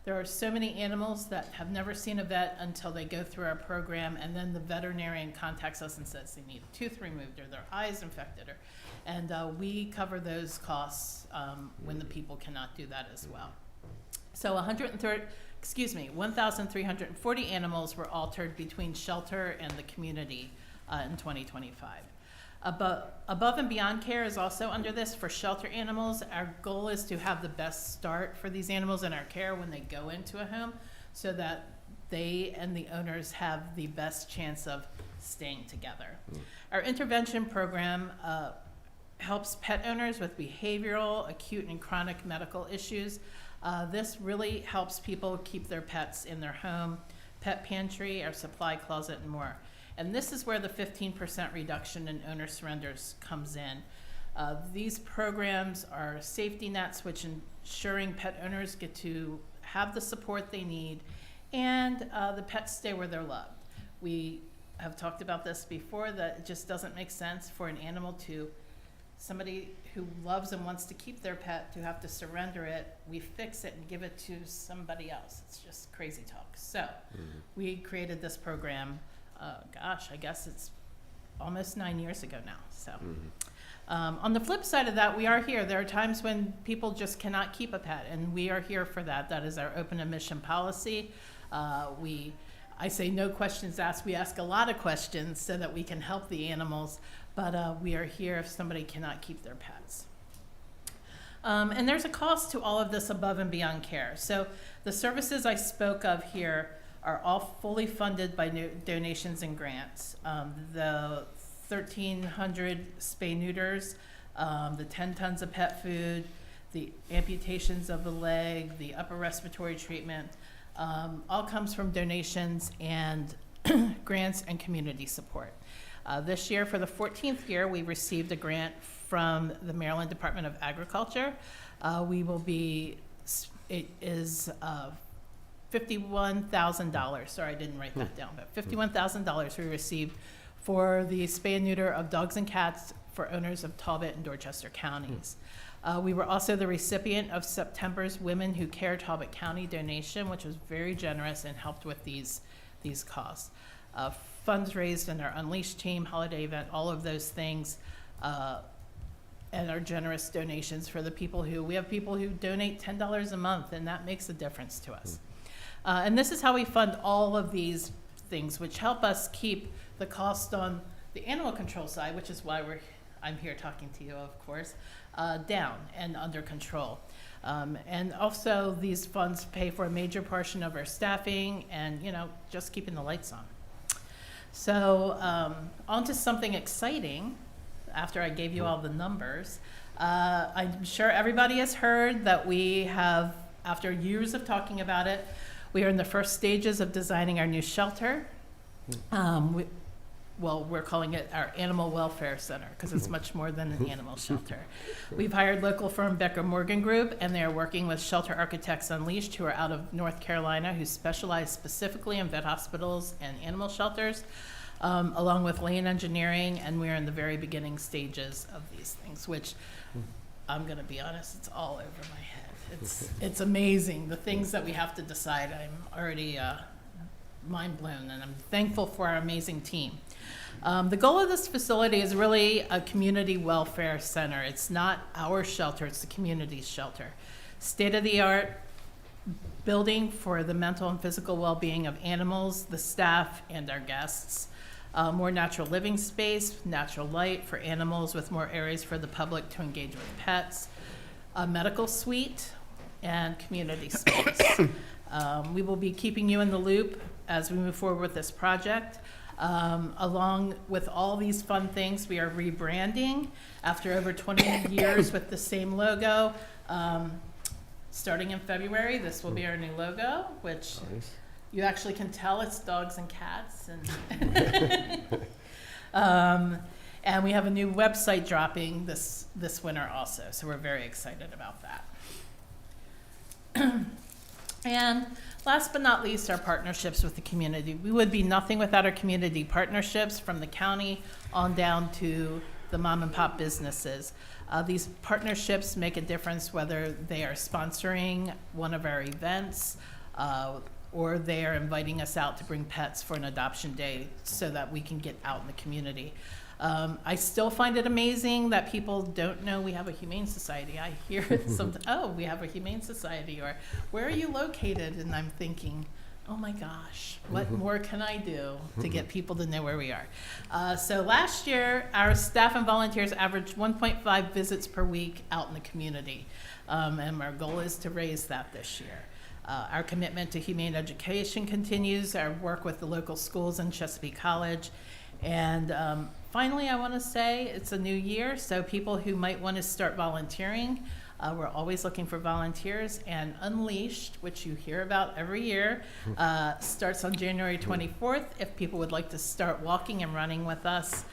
There are so many animals that have never seen a vet until they go through our program, and then the veterinarian contacts us and says they need a tooth removed or their eyes infected, and we cover those costs when the people cannot do that as well. So 1,340 animals were altered between shelter and the community in 2025. Above and beyond care is also under this for shelter animals. Our goal is to have the best start for these animals in our care when they go into a home, so that they and the owners have the best chance of staying together. Our intervention program helps pet owners with behavioral, acute, and chronic medical issues. This really helps people keep their pets in their home, pet pantry, our supply closet, and more. And this is where the 15% reduction in owner surrenders comes in. These programs are safety nets which ensuring pet owners get to have the support they need, and the pets stay where they're loved. We have talked about this before, that it just doesn't make sense for an animal to, somebody who loves and wants to keep their pet, to have to surrender it. We fix it and give it to somebody else. It's just crazy talk. So we created this program. Gosh, I guess it's almost 9 years ago now. So on the flip side of that, we are here. There are times when people just cannot keep a pet, and we are here for that. That is our open admission policy. I say no questions asked. We ask a lot of questions so that we can help the animals, but we are here if somebody cannot keep their pets. And there's a cost to all of this above and beyond care. So the services I spoke of here are all fully funded by donations and grants. The 1,300 spay neuters, the 10 tons of pet food, the amputations of the leg, the upper respiratory treatment, all comes from donations and grants and community support. This year, for the 14th year, we received a grant from the Maryland Department of Agriculture. It is $51,000. Sorry, I didn't write that down, but $51,000 we received for the spay and neuter of dogs and cats for owners of Talbot and Dorchester counties. We were also the recipient of September's Women Who Care Talbot County donation, which was very generous and helped with these costs. Funds raised in our Unleashed team, holiday event, all of those things, and our generous donations for the people we have people who donate $10 a month, and that makes a difference to us. And this is how we fund all of these things, which help us keep the cost on the animal control side, which is why I'm here talking to you, of course, down and under control. And also these funds pay for a major portion of our staffing and, just keeping the lights on. So on to something exciting after I gave you all the numbers. I'm sure everybody has heard that we have, after years of talking about it, we are in the first stages of designing our new shelter. We're calling it our Animal Welfare Center because it's much more than an animal shelter. We've hired local firm Becker Morgan Group, and they are working with Shelter Architects Unleashed, who are out of North Carolina, who specialize specifically in vet hospitals and animal shelters, along with Lane Engineering, and we're in the very beginning stages of these things, which I'm going to be honest, it's all over my head. It's amazing, the things that we have to decide. I'm already mind blown, and I'm thankful for our amazing team. The goal of this facility is really a community welfare center. It's not our shelter, it's the community's shelter. State-of-the-art building for the mental and physical well-being of animals, the staff, and our guests. More natural living space, natural light for animals with more areas for the public to engage with pets, a medical suite, and community space. We will be keeping you in the loop as we move forward with this project. Along with all these fun things, we are rebranding after over 20 years with the same logo. Starting in February, this will be our new logo, which you actually can tell it's dogs and cats. And we have a new website dropping this winter also, so we're very excited about that. And last but not least, our partnerships with the community. We would be nothing without our community partnerships, from the county on down to the mom and pop businesses. These partnerships make a difference whether they are sponsoring one of our events or they are inviting us out to bring pets for an adoption day so that we can get out in the community. I still find it amazing that people don't know we have a Humane Society. I hear it sometimes, oh, we have a Humane Society, or where are you located? And I'm thinking, oh my gosh, what more can I do to get people to know where we are? So last year, our staff and volunteers averaged 1.5 visits per week out in the community. And our goal is to raise that this year. Our commitment to humane education continues, our work with the local schools and Chesapeake College. And finally, I want to say it's a new year, so people who might want to start volunteering, we're always looking for volunteers. And Unleashed, which you hear about every year, starts on January 24th if people would like to start walking and running with us.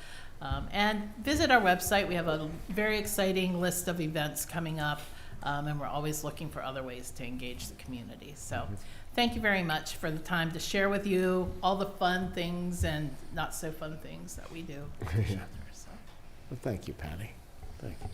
And visit our website. We have a very exciting list of events coming up, and we're always looking for other ways to engage the community. So thank you very much for the time to share with you all the fun things and not so fun things that we do with each other. So. Well, thank you, Patty. Thank you.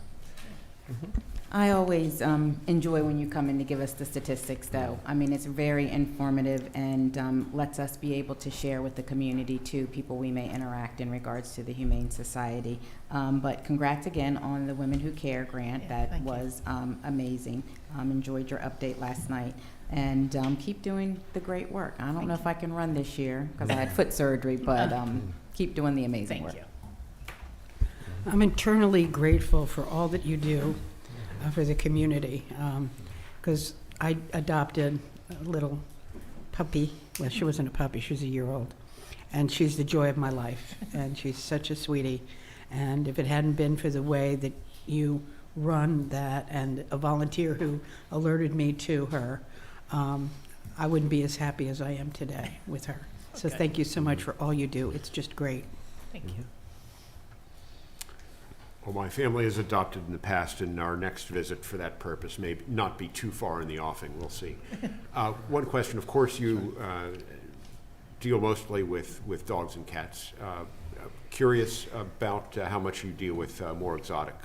I always enjoy when you come in to give us the statistics, though. I mean, it's very informative and lets us be able to share with the community, too, people we may interact in regards to the Humane Society. But congrats again on the Women Who Care grant. Yeah, that was amazing. Enjoyed your update last night. And keep doing the great work. I don't know if I can run this year because I had foot surgery, but keep doing the amazing work. Thank you. I'm eternally grateful for all that you do for the community, because I adopted a little puppy. Well, she wasn't a puppy, she was a year old, and she's the joy of my life, and she's such a sweetie. And if it hadn't been for the way that you run that and a volunteer who alerted me to her, I wouldn't be as happy as I am today with her. So Okay. thank you so much for all you do. It's just great. Thank you. Well, my family has adopted in the past, and our next visit for that purpose may not be too far in the offing. We'll see. One question, of course, you deal mostly with dogs and cats. Curious about how much you deal with more exotic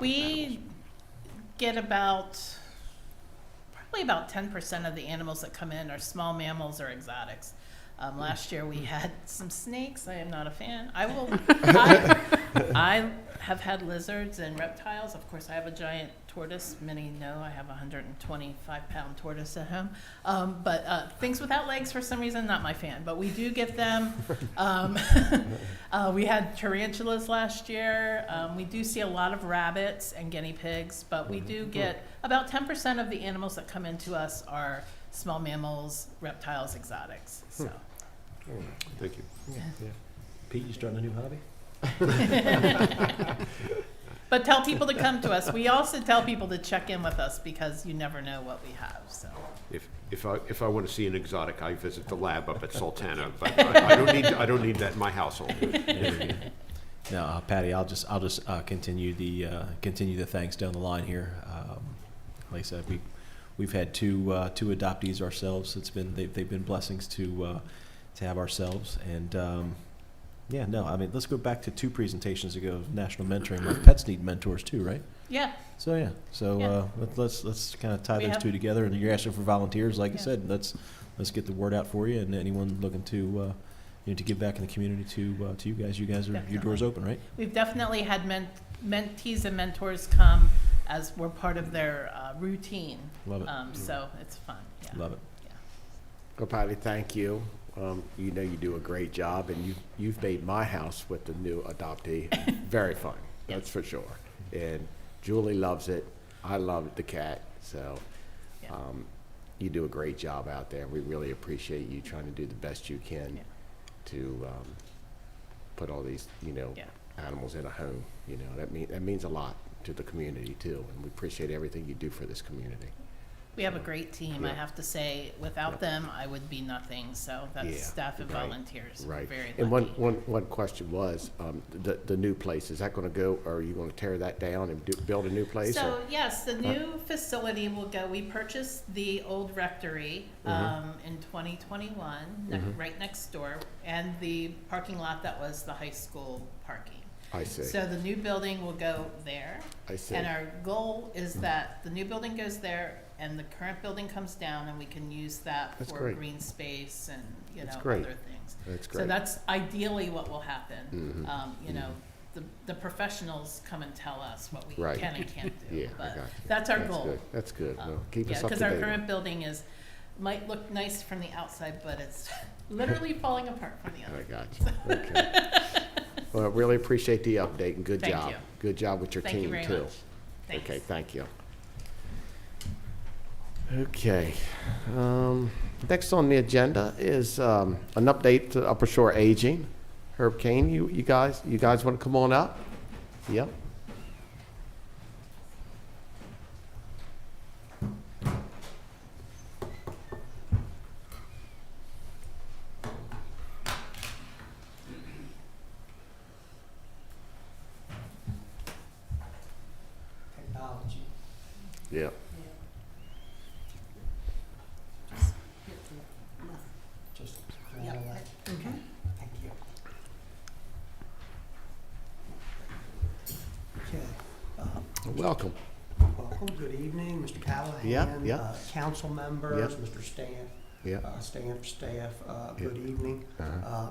We animals. get probably about 10% of the animals that come in are small mammals or exotics. Last year we had some snakes. I am not a fan. I have had lizards and reptiles. Of course, I have a giant tortoise. Many know I have a 125-pound tortoise at home. But things without legs, for some reason, not my fan. But we do get them. We had tarantulas last year. We do see a lot of rabbits and guinea pigs. But we do get about 10% of the animals that come into us are small mammals, reptiles, exotics. So. Thank you. Pete, you starting a new hobby? But tell people to come to us. We also tell people to check in with us because you never know what we have. So If I want to see an exotic, I visit the lab up at Sultana, but I don't need that in my household. No, Patty, I'll just continue the thanks down the line here. Like I said, we've had two adoptees ourselves. They've been blessings to have ourselves. And I mean, let's go back to 2 presentations ago of National Mentoring. Month. Pets need mentors too, right? yeah, Let's kind of tie those 2 together. And you're asking for volunteers, like I said. Let's get the word out for you, and anyone looking to to give back in the community to you guys. You guys are Definitely. your door's open, right? we've definitely had mentees and mentors come as we're part of their routine. Love it. So it's fun. Yeah. Love it. Well, Patty, thank you. You know you do a great job, and you've made my house with the new adoptee very fun. That's for sure. And Julie loves it. I love the cat. So Yeah. you do a great job out there. We really appreciate you trying to do the best you can to put all these animals in a home. That means a lot to the community too, and we appreciate everything you do for this community. We have a great team, I Yeah. have to say. Without them, I would be nothing. So that's staff and right, volunteers. Right. We're very And lucky. one question was, the new place, is that going to go, or are you going to tear that down and build a new place? So or- yes, the new facility will go. We purchased the old rectory in 2021, right next door, and the parking lot that was the high school parking. I see. So the new building will go there. I see. And our goal is that the new building goes there and the current building comes down and we can use that That's for great. green space and, That's other great. things. That's So great. that's ideally what will happen. Mhm. The professionals come and tell us what we Right. can and can't do. Yeah, I But got you. that's our That's goal. good. That's good. Um, Well, keep Yeah, us up to because our date. current building might look nice from the outside, but it's literally falling apart from the I outside. got you. Okay. Well, I really appreciate the update and good Thank job. you. Good job with your Thank you team very too. much. Thanks. Okay, thank you. Okay. Next on the agenda is an update to Upper Shore Aging. Herb Cain, you guys want to come on up? Yep. Technology. Yep. Just follow that. Okay. Thank you. Okay. Welcome. Welcome. Good evening, Mr. Callahan. Yeah. Council members, Mr. Staff. Yep. Staff. Good evening. Uh-huh.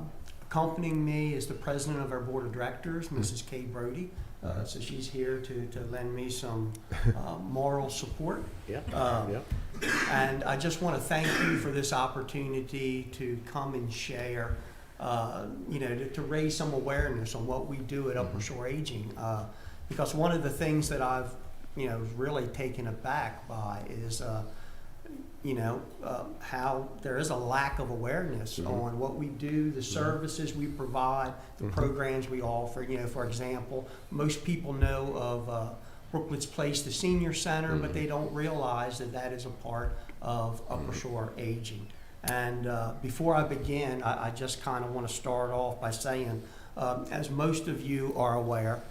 Accompanying me is the president of our board of directors, Mrs. Kay Brody. Uh-huh. So she's here to lend me some moral support. Yep. Um, Yep. And I just want to thank you for this opportunity to come and share, to raise some awareness on what we do at Upper Shore Aging. Because one of the things that I've, really taken aback by is, how there is a lack of awareness on what we do, the services we provide, the programs we offer. For example, most people know of Brookwood's Place, the senior center, but they don't realize that that is a part of Upper Shore Aging. And before I begin, I just kind of want to start off by saying, as most of you are aware,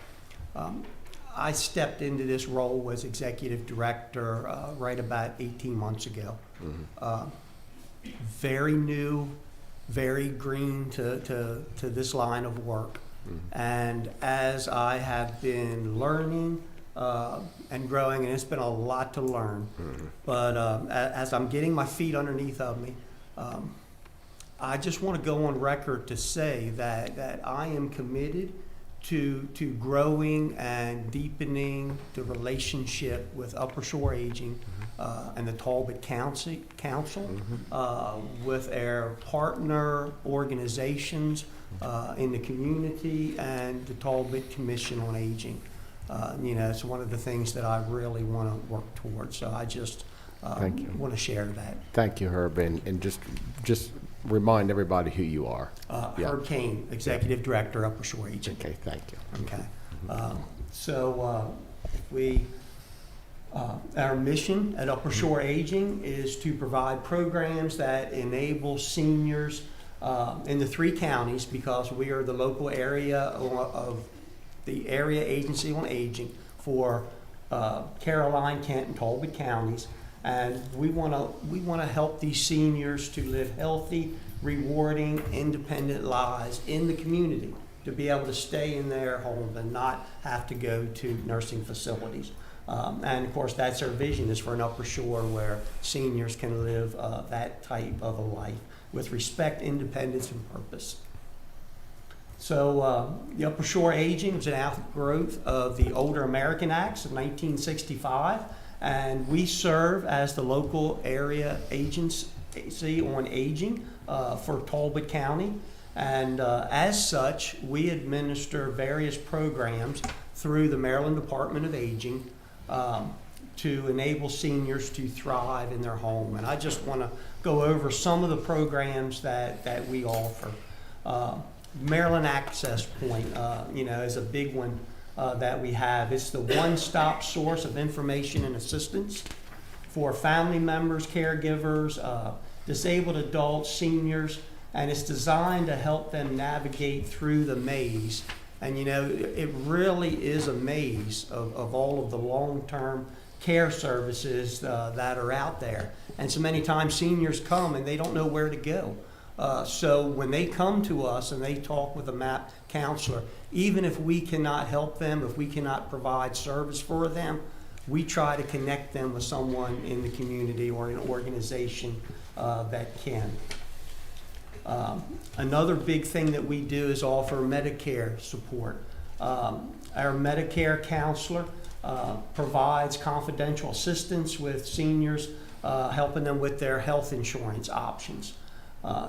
I stepped into this role as executive director right about 18 months ago. Very new, very green to this line of work. And as I have been learning and growing, and it's been a lot to learn, but as I'm getting my feet underneath of me, I just want to go on record to say that I am committed to growing and deepening the relationship with Upper Shore Aging and the Talbot Council with our partner organizations in the community and the Talbot Commission on Aging. It's one of the things that I really want to work towards. So I just Thank you. want to share that. Thank you, Herb, and just remind everybody who you are. Yeah. Herb Cain, Executive Director, Upper Shore Aging. Okay, thank you. Okay. Our mission at Upper Shore Aging is to provide programs that enable seniors in the 3 counties, because we are the local area of the Area Agency on Aging for Caroline, Kent, and Talbot counties. And we want to help these seniors to live healthy, rewarding, independent lives in the community, to be able to stay in their home and not have to go to nursing facilities. And of course, that's our vision, is for an Upper Shore where seniors can live that type of a life with respect, independence, and purpose. So the Upper Shore Aging was an outgrowth of the older American Acts of 1965, and we serve as the local area agency on aging for Talbot County. And as such, we administer various programs through the Maryland Department of Aging to enable seniors to thrive in their home. And I just want to go over some of the programs that we offer. Maryland Access Point, is a big one that we have. It's the one-stop source of information and assistance for family members, caregivers, disabled adults, seniors, and it's designed to help them navigate through the maze. And it really is a maze of all of the long-term care services that are out there. And so many times seniors come and they don't know where to go. So when they come to us and they talk with a MAP counselor, even if we cannot help them, if we cannot provide service for them, we try to connect them with someone in the community or an organization that can. Another big thing that we do is offer Medicare support. Our Medicare counselor provides confidential assistance with seniors, helping them with their health insurance options.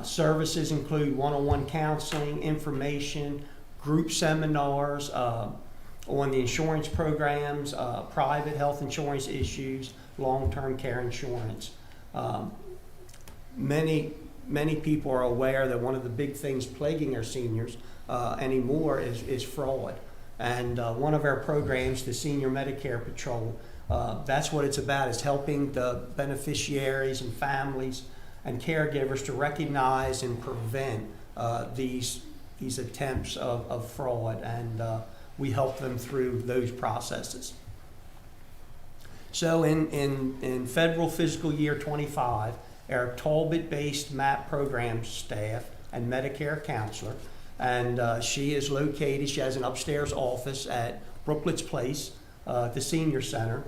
Services include one-on-one counseling, information, group seminars on the insurance programs, private health insurance issues, long-term care insurance. Many people are aware that one of the big things plaguing our seniors anymore is fraud. And one of our programs, the Senior Medicare Patrol, that's what it's about, is helping the beneficiaries and families and caregivers to recognize and prevent these attempts of fraud, and we help them through those processes. So in federal fiscal year 25, our Talbot-based MAP program staff and Medicare counselor, and she is located, she has an upstairs office at Brooklet's Place, the senior center.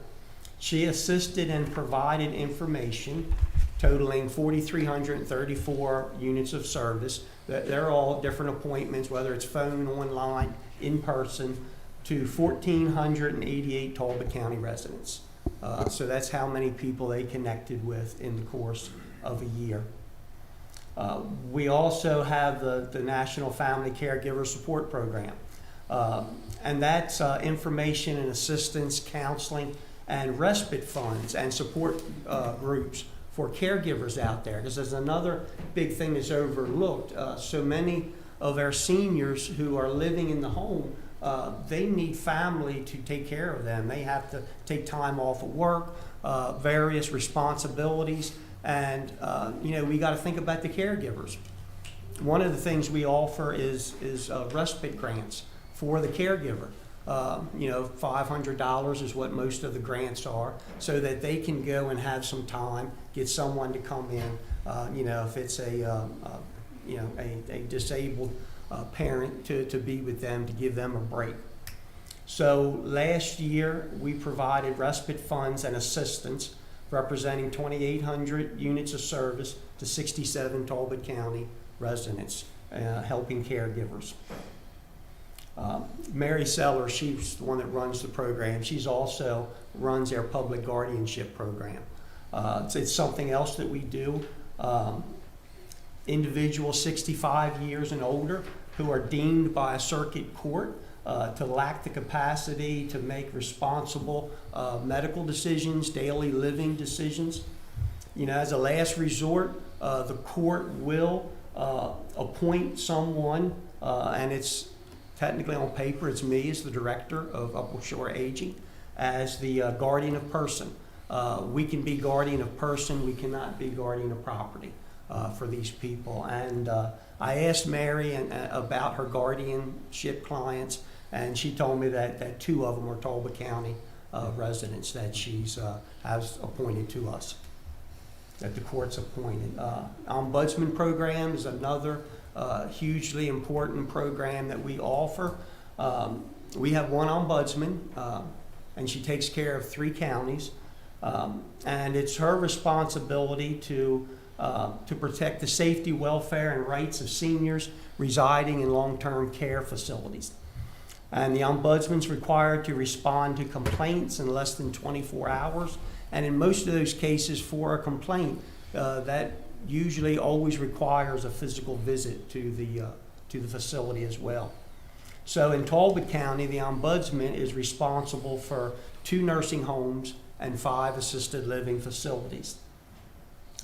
She assisted and provided information totaling 4,334 units of service. They're all different appointments, whether it's phone, online, in person, to 1,488 Talbot County residents. So that's how many people they connected with in the course of a year. We also have the National Family Caregiver Support Program. And that's information and assistance, counseling, and respite funds and support groups for caregivers out there. Because there's another big thing that's overlooked. So many of our seniors who are living in the home, they need family to take care of them. They have to take time off of work, various responsibilities, and we got to think about the caregivers. One of the things we offer is respite grants for the caregiver. $500 is what most of the grants are, so that they can go and have some time, get someone to come in. If it's a disabled parent to be with them, to give them a break. So last year we provided respite funds and assistance representing 2,800 units of service to 67 Talbot County residents, helping caregivers. Mary Seller, she's the one that runs the program. She's also runs our public guardianship program. It's something else that we do. Individuals 65 years and older who are deemed by a circuit court to lack the capacity to make responsible medical decisions, daily living decisions. As a last resort, the court will appoint someone, and it's technically on paper, it's me as the director of Upper Shore Aging, as the guardian of person. We can be guardian of person, we cannot be guardian of property for these people. And I asked Mary about her guardianship clients, and she told me that 2 of them are Talbot County residents that she's has appointed to us, that the court's appointed. Ombudsman program is another hugely important program that we offer. We have one ombudsman, and she takes care of 3 counties, and it's her responsibility to protect the safety, welfare, and rights of seniors residing in long-term care facilities. And the ombudsman's required to respond to complaints in less than 24 hours, and in most of those cases for a complaint, that usually always requires a physical visit to the facility as well. So in Talbot County, the ombudsman is responsible for 2 nursing homes and 5 assisted living facilities.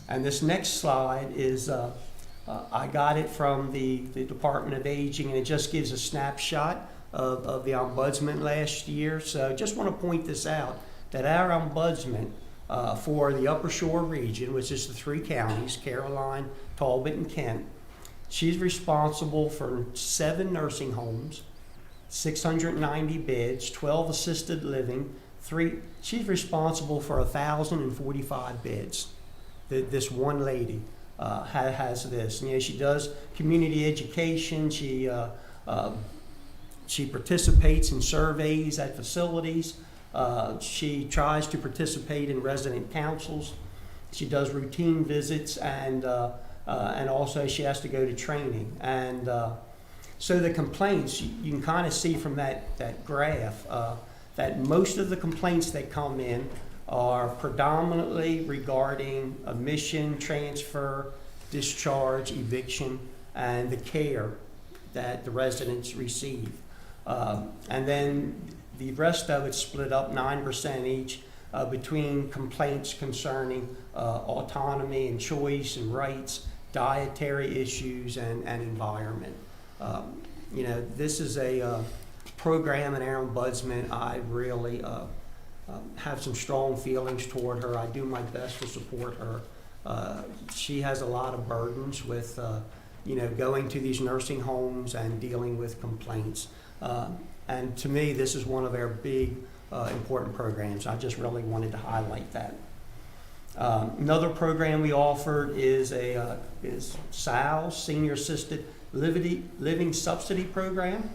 And this next slide is, I got it from the Department of Aging, and it just gives a snapshot of the ombudsman last year. So just want to point this out, that our ombudsman for the Upper Shore region, which is the 3 counties, Caroline, Talbot, and Kent, she's responsible for 7 nursing homes, 690 beds, 12 assisted living, 3. She's responsible for 1,045 beds. This one lady. has this. You know, she does community education. She participates in surveys at facilities. She tries to participate in resident councils. She does routine visits, and also she has to go to training. And so the complaints, you can kind of see from that graph that most of the complaints that come in are predominantly regarding admission, transfer, discharge, eviction, and the care that the residents receive. And then the rest of it split up 9% each between complaints concerning autonomy and choice and rights, dietary issues, and environment. You know, this is a program in our ombudsman. I really have some strong feelings toward her. I do my best to support her. She has a lot of burdens with, you know, going to these nursing homes and dealing with complaints. And to me, this is one of our big, important programs. I just really wanted to highlight that. Another program we offered is SALS, Senior Assisted Living Subsidy Program.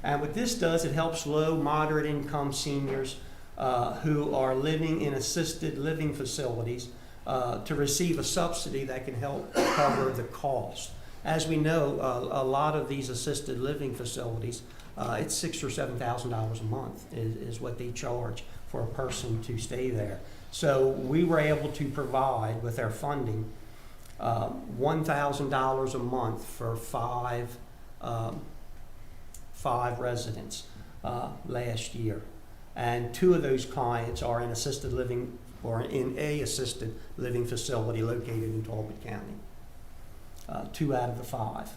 And what this does, it helps low, moderate income seniors who are living in assisted living facilities to receive a subsidy that can help cover the cost. As we know, a lot of these assisted living facilities, it's $6,000 or $7,000 a month is what they charge for a person to stay there. So we were able to provide, with our funding, $1,000 a month for five residents last year. And 2 of those clients are in assisted living or in a assisted living facility located in Talbot County. 2 out of the 5.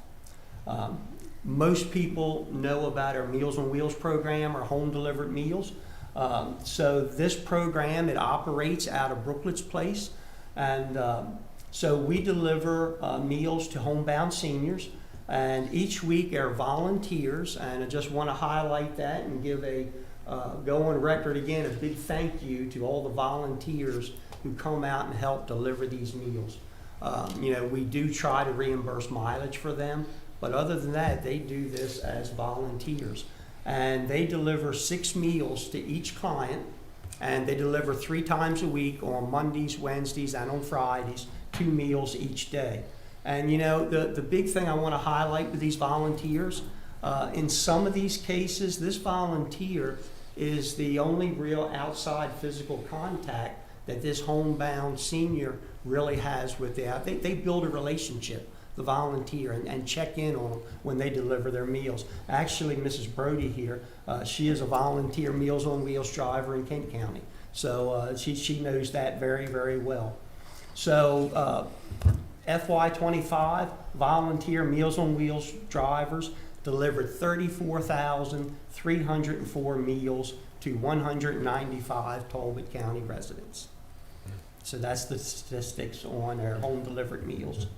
Most people know about our Meals on Wheels program, or home delivered meals. So this program, it operates out of Brooklet's Place. And so we deliver meals to homebound seniors. And each week our volunteers, and I just want to highlight that and give go on record again, a big thank you to all the volunteers who come out and help deliver these meals. You know, we do try to reimburse mileage for them, but other than that, they do this as volunteers. And they deliver 6 meals to each client, and they deliver 3 times a week on Mondays, Wednesdays, and on Fridays, 2 meals each day. And you know, the big thing I want to highlight with these volunteers, in some of these cases, this volunteer is the only real outside physical contact that this homebound senior really has with them. They build a relationship, the volunteer, and check in on them when they deliver their meals. Actually, Mrs. Brody here, she is a volunteer Meals on Wheels driver in Kent County. So she knows that very, very well. So FY25, volunteer Meals on Wheels drivers delivered 34,304 meals to 195 Talbot County residents. So that's the statistics on our home delivered meals.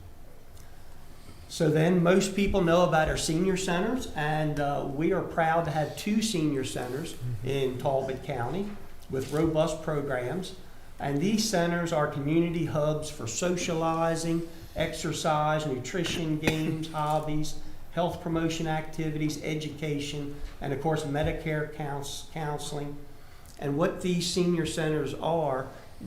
So then most people know about our senior centers, and we are proud to have 2 senior centers in Talbot County with robust programs. And these centers are community hubs for socializing, exercise, nutrition, games, hobbies, health promotion activities, education, and of course Medicare counseling. And what these senior centers are,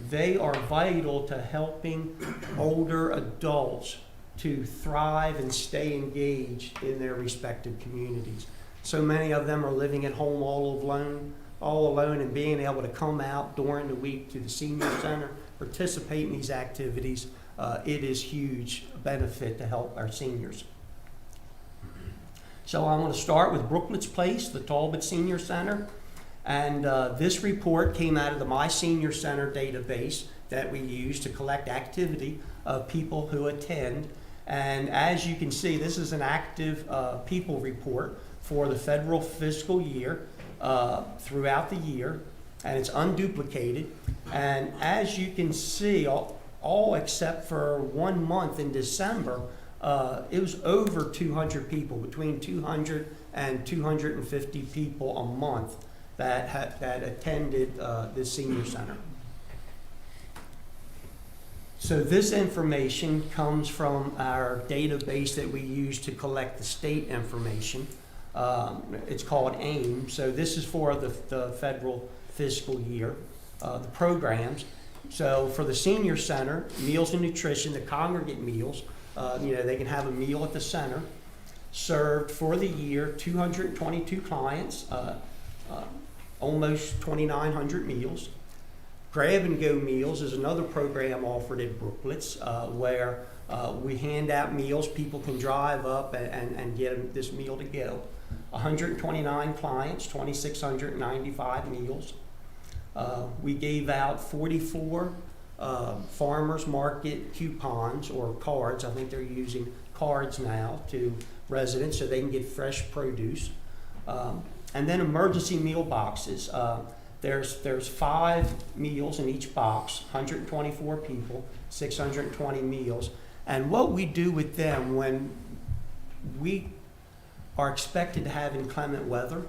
they are vital to helping older adults to thrive and stay engaged in their respective communities. So many of them are living at home all alone, and being able to come out during the week to the senior center, participate in these activities, it is huge benefit to help our seniors. So I'm going to start with Brooklet's Place, the Talbot Senior Center. And this report came out of the My Senior Center database that we use to collect activity of people who attend. And as you can see, this is an active people report for the federal fiscal year throughout the year, and it's unduplicated. And as you can see, all except for 1 month in December, it was over 200 people, between 200 and 250 people a month that attended this senior center. So this information comes from our database that we use to collect the state information. It's called AIM. So this is for the federal fiscal year, the programs. So for the senior center, meals and nutrition, the congregate meals, they can have a meal at the center, served for the year 222 clients, almost 2,900 meals. Grab and Go Meals is another program offered at Brooklets where we hand out meals. People can drive up and get this meal to go. 129 clients, 2,695 meals. We gave out 44 farmers market coupons or cards. I think they're using cards now to residents so they can get fresh produce. And then emergency meal boxes. There's 5 meals in each box, 124 people, 620 meals. And what we do with them when we are expected to have inclement weather,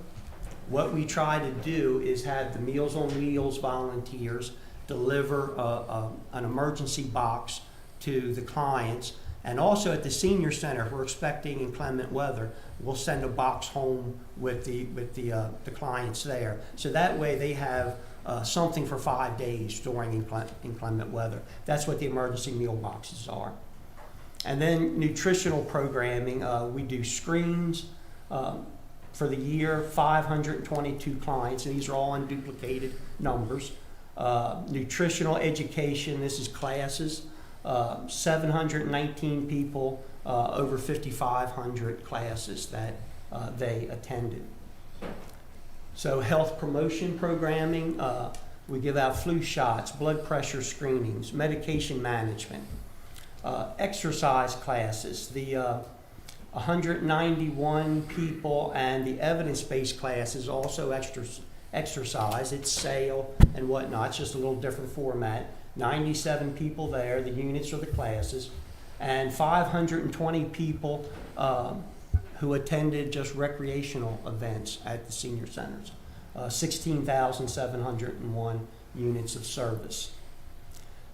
what we try to do is have the Meals on Wheels volunteers deliver an emergency box to the clients. And also at the senior center, if we're expecting inclement weather, we'll send a box home with the clients there. So that way they have something for 5 days during inclement weather. That's what the emergency meal boxes are. And then nutritional programming, we do screens for the year, 522 clients, and these are all unduplicated numbers. Nutritional education, this is classes. 719 people, over 5,500 classes that they attended. So health promotion programming, we give out flu shots, blood pressure screenings, medication management, exercise classes, the 191 people, and the evidence-based classes also exercise. It's SAIL and whatnot, it's just a little different format. 97 people there, the units are the classes, and 520 people who attended just recreational events at the senior centers. 16,701 units of service.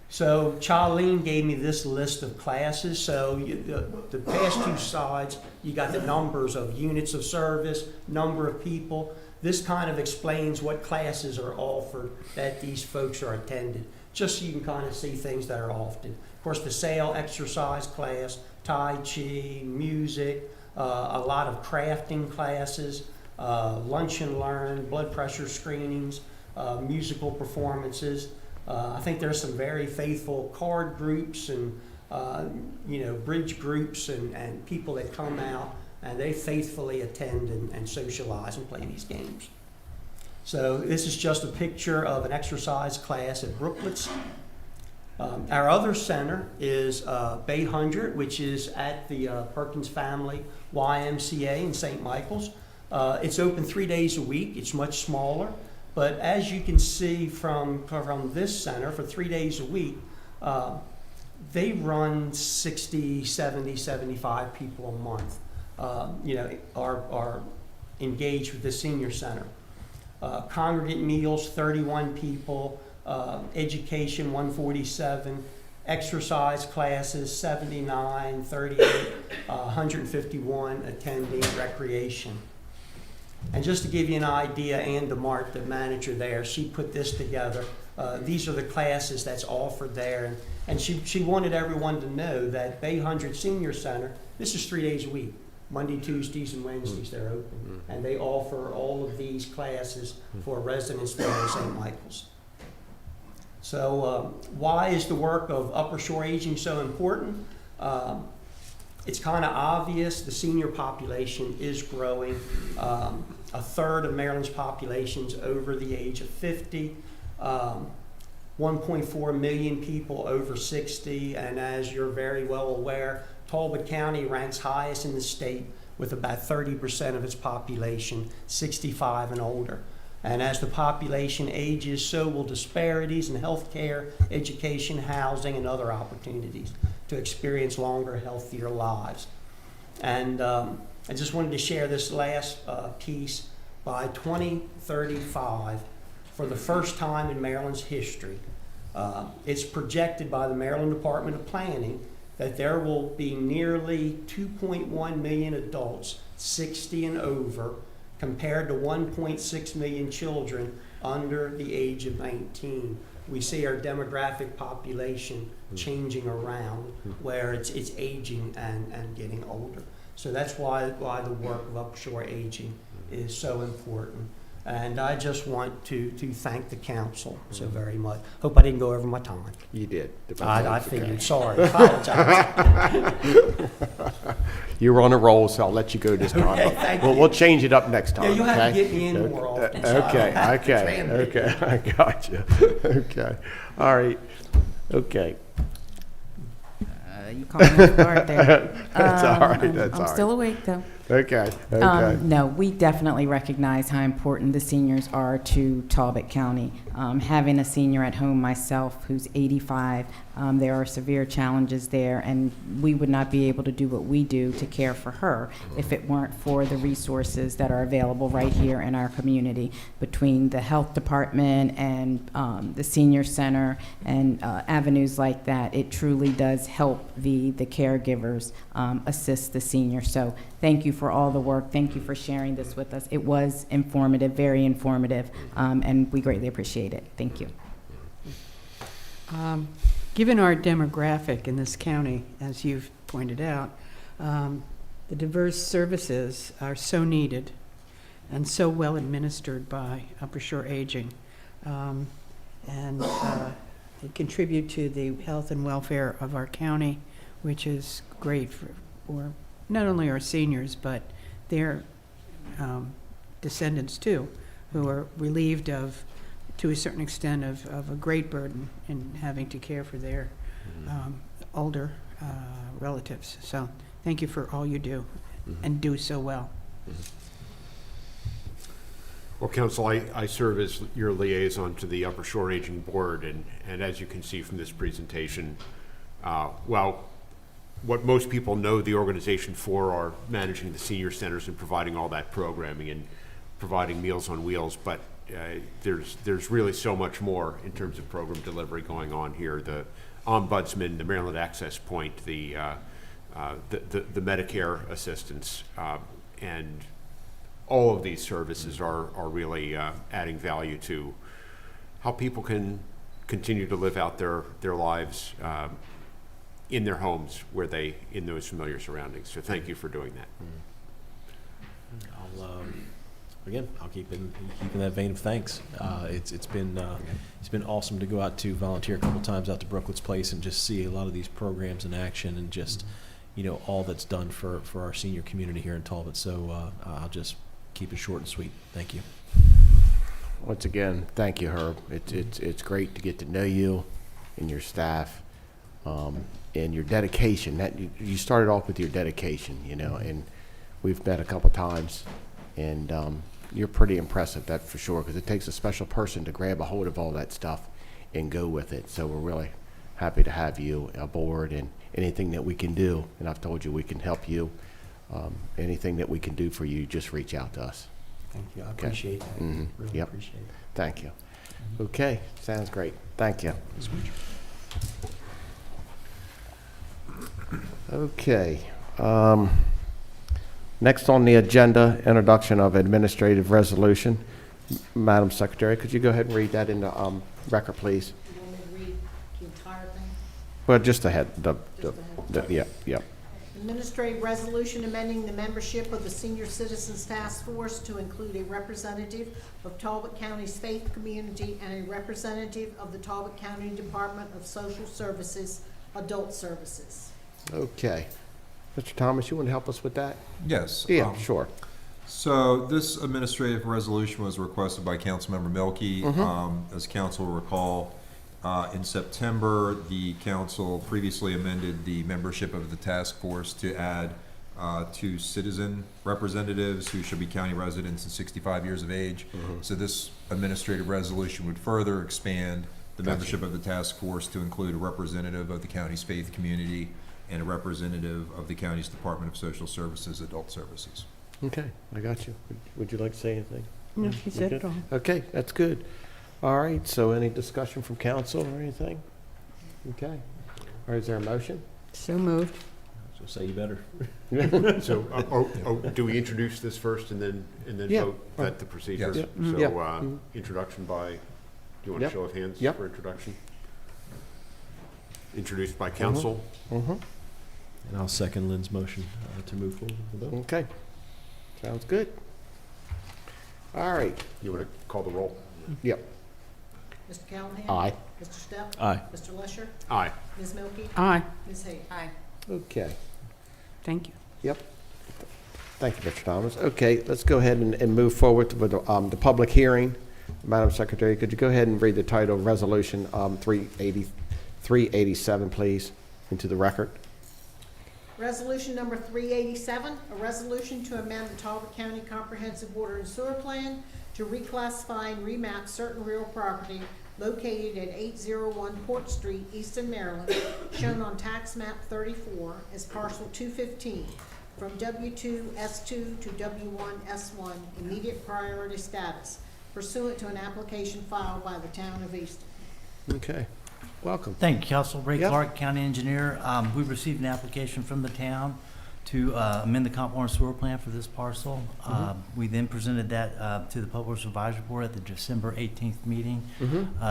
So Charlene gave me this list of classes. So the past two slides, you got the numbers of units of service, number of people. This kind of explains what classes are offered that these folks are attended, just so you can kind of see things that are often. Of course, the SAIL exercise class, Tai Chi, music, a lot of crafting classes, lunch and learn, blood pressure screenings, musical performances. I think there's some very faithful card groups and bridge groups and people that come out and they faithfully attend and socialize and play these games. So this is just a picture of an exercise class at Brooklets. Our other center is VIII, which is at the Perkins Family YMCA in St. Michael's. It's open 3 days a week. It's much smaller. But as you can see from this center, for 3 days a week, they run 60, 70, 75 people a month, are engaged with the senior center. Congregate meals, 31 people, education, 147, exercise classes, 79, 38, 151 attending recreation. And just to give you an idea, Ann DeMart, the manager there, she put this together. These are the classes that's offered there. And she wanted everyone to know that VIII Senior Center, this is 3 days a week. Monday, Tuesdays, and Wednesdays they're open. And they offer all of these classes for residents there in St. Michael's. So why is the work of Upper Shore Aging so important? It's kind of obvious. The senior population is growing. A third of Maryland's population is over the age of 50. 1.4 million people over 60. And as you're very well aware, Talbot County ranks highest in the state with about 30% of its population 65 and older. And as the population ages, so will disparities in health care, education, housing, and other opportunities to experience longer, healthier lives. And I just wanted to share this last piece. By 2035, for the first time in Maryland's history, It's projected by the Maryland Department of Planning that there will be nearly 2.1 million adults 60 and over, compared to 1.6 million children under the age of 19. We see our demographic population changing around, where it's aging and getting older. So that's why the work of upshore aging is so important. And I just want to thank the council so very much. Hope I didn't go over my time. You did. I figured, sorry, apologize. You were on a roll, so I'll let you go this time. Okay, thank We'll change it up next time. Yeah, you'll have to okay? get me in more often. so Okay, I'll have to okay, try and be. okay, I got you. Okay, all right, okay. You caught me off guard there. That's all right, I'm- that's all I'm still right. awake, though. Okay, okay. No, we definitely recognize how important the seniors are to Talbot County. Having a senior at home myself who's 85, there are severe challenges there, and we would not be able to do what we do to care for her if it weren't for the resources that are available right here in our community, between the health department and the senior center and avenues like that. It truly does help the caregivers assist the senior. So thank you for all the work. Thank you for sharing this with us. It was informative, very informative, and we greatly appreciate it. Thank you. Given our demographic in this county, as you've pointed out, the diverse services are so needed and so well administered by Upper Shore Aging. And they contribute to the health and welfare of our county, which is great for not only our seniors, but their descendants too, who are relieved of, to a certain extent, of a great burden in having to care for their older relatives. So thank you for all you do and do so well. Well, Council, I serve as your liaison to the Upper Shore Aging Board, and as you can see from this presentation, well, what most people know the organization for are managing the senior centers and providing all that programming and providing Meals on Wheels, but there's really so much more in terms of program delivery going on here. The Ombudsman, the Maryland Access Point, the Medicare assistance, and all of these services are really adding value to how people can continue to live out their lives in their homes, in those familiar surroundings. So thank you for doing that. I'll keep in that vein of thanks. It's been awesome to go out to volunteer a couple times out to Brooklyn's Place and just see a lot of these programs in action and just all that's done for our senior community here in Talbot. So I'll just keep it short and sweet. Thank you. Once again, thank you, Herb. It's great to get to know you and your staff, and your dedication. That you started off with your dedication, and we've met a couple times, and you're pretty impressive, that's for sure, because it takes a special person to grab a hold of all that stuff and go with it. So we're really happy to have you aboard, and anything that we can do, and I've told you we can help you, anything that we can do for you, just reach out to us. Thank you. I Okay. appreciate that. Really Yep. appreciate it. Thank you. Okay, sounds great. Thank you. Okay. Next on the agenda, introduction of administrative resolution. Madam Secretary, could you go ahead and read that into record, please? You want me to read the entire thing? Well, just ahead. Yeah. Administrative resolution amending the membership of the Senior Citizens Task Force to include a representative of Talbot County's faith community and a representative of the Talbot County Department of Social Services, Adult Services. Okay. Mr. Thomas, you want to help us with that? Yes. Yeah, sure. So this administrative resolution was requested by Councilmember Milky. As council will recall, in September, the council previously amended the membership of the task force to add 2 citizen representatives who should be county residents and 65 years of age. So this administrative resolution would further expand the membership of the task force to include a representative of the county's faith community and a representative of the county's Department of Social Services, Adult Services. Okay, I got you. Would you like to say anything? No, he said it all. Okay, that's good. All right, so any discussion from council or anything? Okay. Or is there a motion? So moved. So say you better. So, do we introduce this first and then Yeah. vote? That the procedure? Yes. So, Yeah. introduction by, do you want a Yep. show of hands Yep. for introduction? Introduced by council. Mm-hmm. And I'll second Lynn's motion to move forward with the vote. Okay. Sounds good. All right. You want to call the roll? Yep. Mr. Callahan? Aye. Mr. Step? Aye. Mr. Lesher? Aye. Ms. Milky? Aye. Ms. Hayes? Aye. Okay. Thank you. Yep. Thank you, Mr. Thomas. Okay, let's go ahead and move forward with the public hearing. Madam Secretary, could you go ahead and read the title, Resolution 387, please, into the record? Resolution number 387, a resolution to amend the Talbot County Comprehensive Water and Sewer Plan to reclassify and remap certain real property located at 801 Port Street, Easton, Maryland, shown on tax map 34 as parcel 215, from W2S2 to W1S1 immediate priority status pursuant to an application filed by the town of Easton. Okay. Welcome. Thank you, Council. Ray Yep. Clark, County Engineer. We received an application from the town to amend the comp water and sewer plan for this parcel. We then presented that to the Public Works Advisory Board at the December 18th meeting.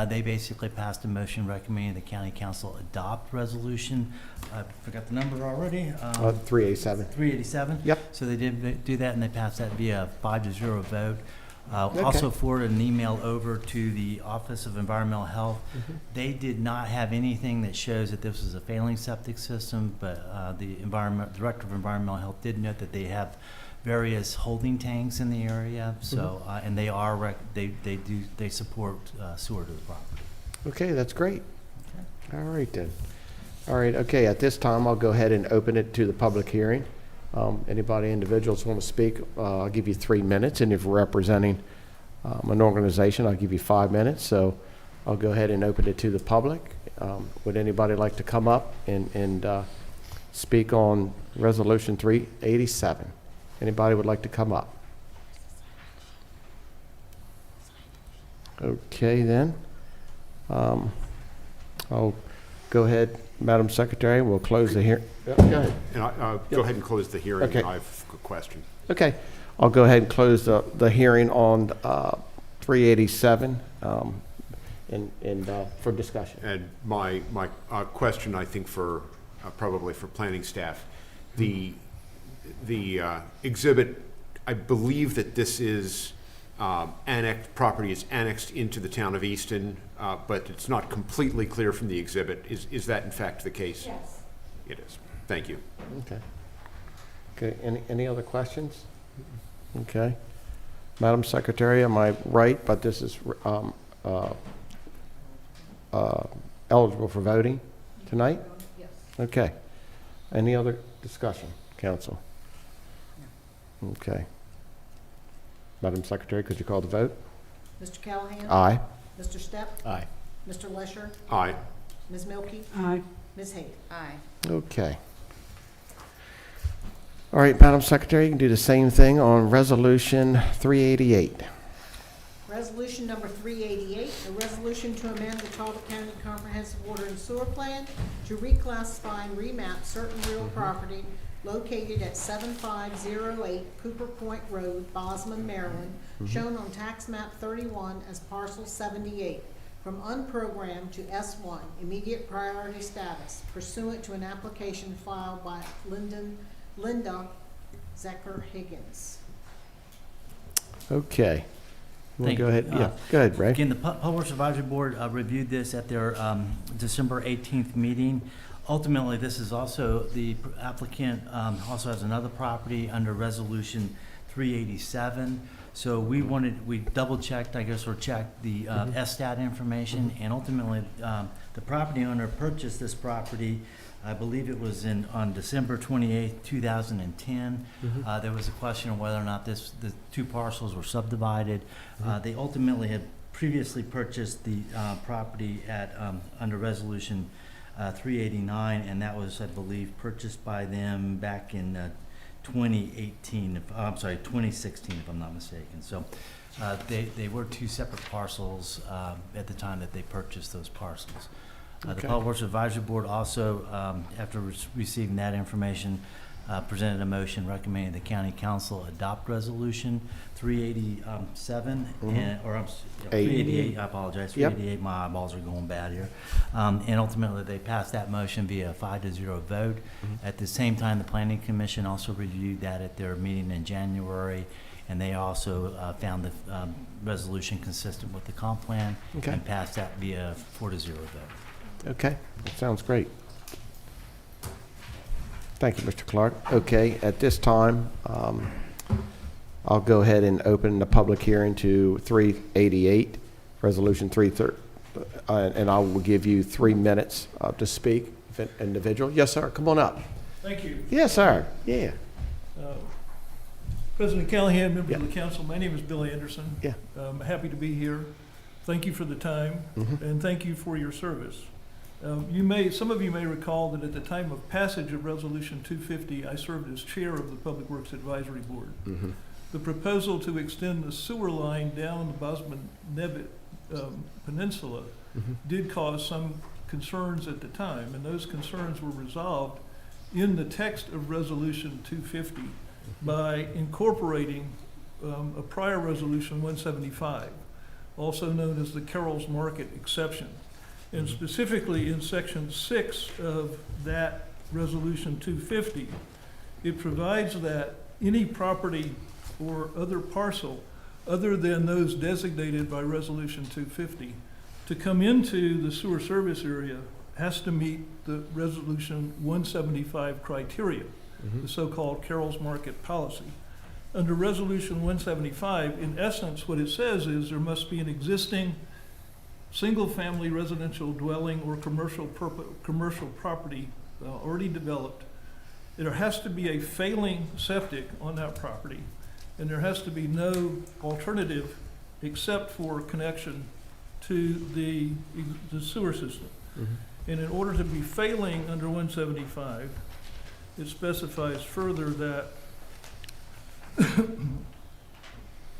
They basically passed a motion recommending the county council adopt resolution. I forgot the number already. 387. 387. Yep. So they did do that, and they passed that via 5-0 vote. Okay. Also forwarded an email over to the Office of Environmental Health. They did not have anything that shows that this is a failing septic system, but the Director of Environmental Health did note that they have various holding tanks in the area. So and they are they support sewer to the property. Okay, that's great. All right then. All right, okay, at this time, I'll go ahead and open it to the public hearing. Anybody, individuals want to speak, I'll give you 3 minutes, and if you're representing an organization, I'll give you 5 minutes. So I'll go ahead and open it to the public. Would anybody like to come up and speak on Resolution 387? Anybody would like to come up? Okay, then. I'll go ahead, Madam Secretary, we'll close the hearing. Go ahead. And go ahead and close the hearing. Okay. I have a question. Okay, I'll go ahead and close the hearing on 387 and for discussion. And my question, I think, for probably for planning staff, the exhibit, I believe that this is property is annexed into the town of Easton, but it's not completely clear from the exhibit. Is that in fact the case? Yes. It is. Thank you. Okay. Okay, any other questions? Okay. Madam Secretary, am I right, but this is eligible for voting tonight? Yes. Okay. Any other discussion, council? Okay. Madam Secretary, could you call the vote? Mr. Callahan? Aye. Mr. Step? Aye. Mr. Lesher? Aye. Ms. Milky? Aye. Ms. Hayes? Aye. Okay. All right, Madam Secretary, you can do the same thing on Resolution 388. Resolution number 388, a resolution to amend the Talbot County Comprehensive Water and Sewer Plan to reclassify and remap certain real property located at 7508 Cooper Point Road, Bosman, Maryland, shown on tax map 31 as parcel 78, from unprogrammed to S1, immediate priority status, pursuant to an application filed by Linda Zecker Higgins. Okay. You wanna Thank go you. ahead? Yeah, go ahead, Ray. Again, the Public Works Advisory Board reviewed this at their December 18th meeting. Ultimately, this is also, the applicant also has another property under Resolution 387. So we double-checked, I guess, or checked the SSTAT information, and ultimately, the property owner purchased this property, I believe it was on December 28th, 2010. There was a question of whether or not the two parcels were subdivided. They ultimately had previously purchased the property at under Resolution 389, and that was, I believe, purchased by them back in 2016, if I'm not mistaken. So They were two separate parcels at the time that they purchased those parcels. The Okay. Public Works Advisory Board also, after receiving that information, presented a motion recommending the county council adopt resolution 387, or 388, I apologize, Yep. 388, my eyeballs are going bad here. And ultimately, they passed that motion via a 5-0 vote. At the same time, the Planning Commission also reviewed that at their meeting in January, and they also found the resolution consistent with the comp plan Okay. and passed that via 4-0 vote. Okay, that sounds great. Thank you, Mr. Clark. Okay, at this time, I'll go ahead and open the public hearing to 388, Resolution 330, and I will give you 3 minutes to speak, if an individual. Yes, sir, come on up. Thank you. Yes, sir, yeah. President Callahan, members of Yeah. the council, my name is Billy Anderson. Yeah. Happy to be here. Thank you for the time, and thank you for your service. Some of you may recall that at the time of passage of Resolution 250, I served as chair of the Public Works Advisory Board. The proposal to extend the sewer line down the Bosman-Nebbit Peninsula did cause some concerns at the time, and those concerns were resolved in the text of Resolution 250 by incorporating a prior Resolution 175, also known as the Carroll's Market exception. And specifically in Section 6 of that Resolution 250, it provides that any property or other parcel other than those designated by Resolution 250 to come into the sewer service area has to meet the Resolution 175 criteria, the so-called Carroll's Market policy. Under Resolution 175, in essence, what it says is there must be an existing single-family residential dwelling or commercial property already developed. There has to be a failing septic on that property, and there has to be no alternative except for connection to the sewer system. And in order to be failing under 175, it specifies further that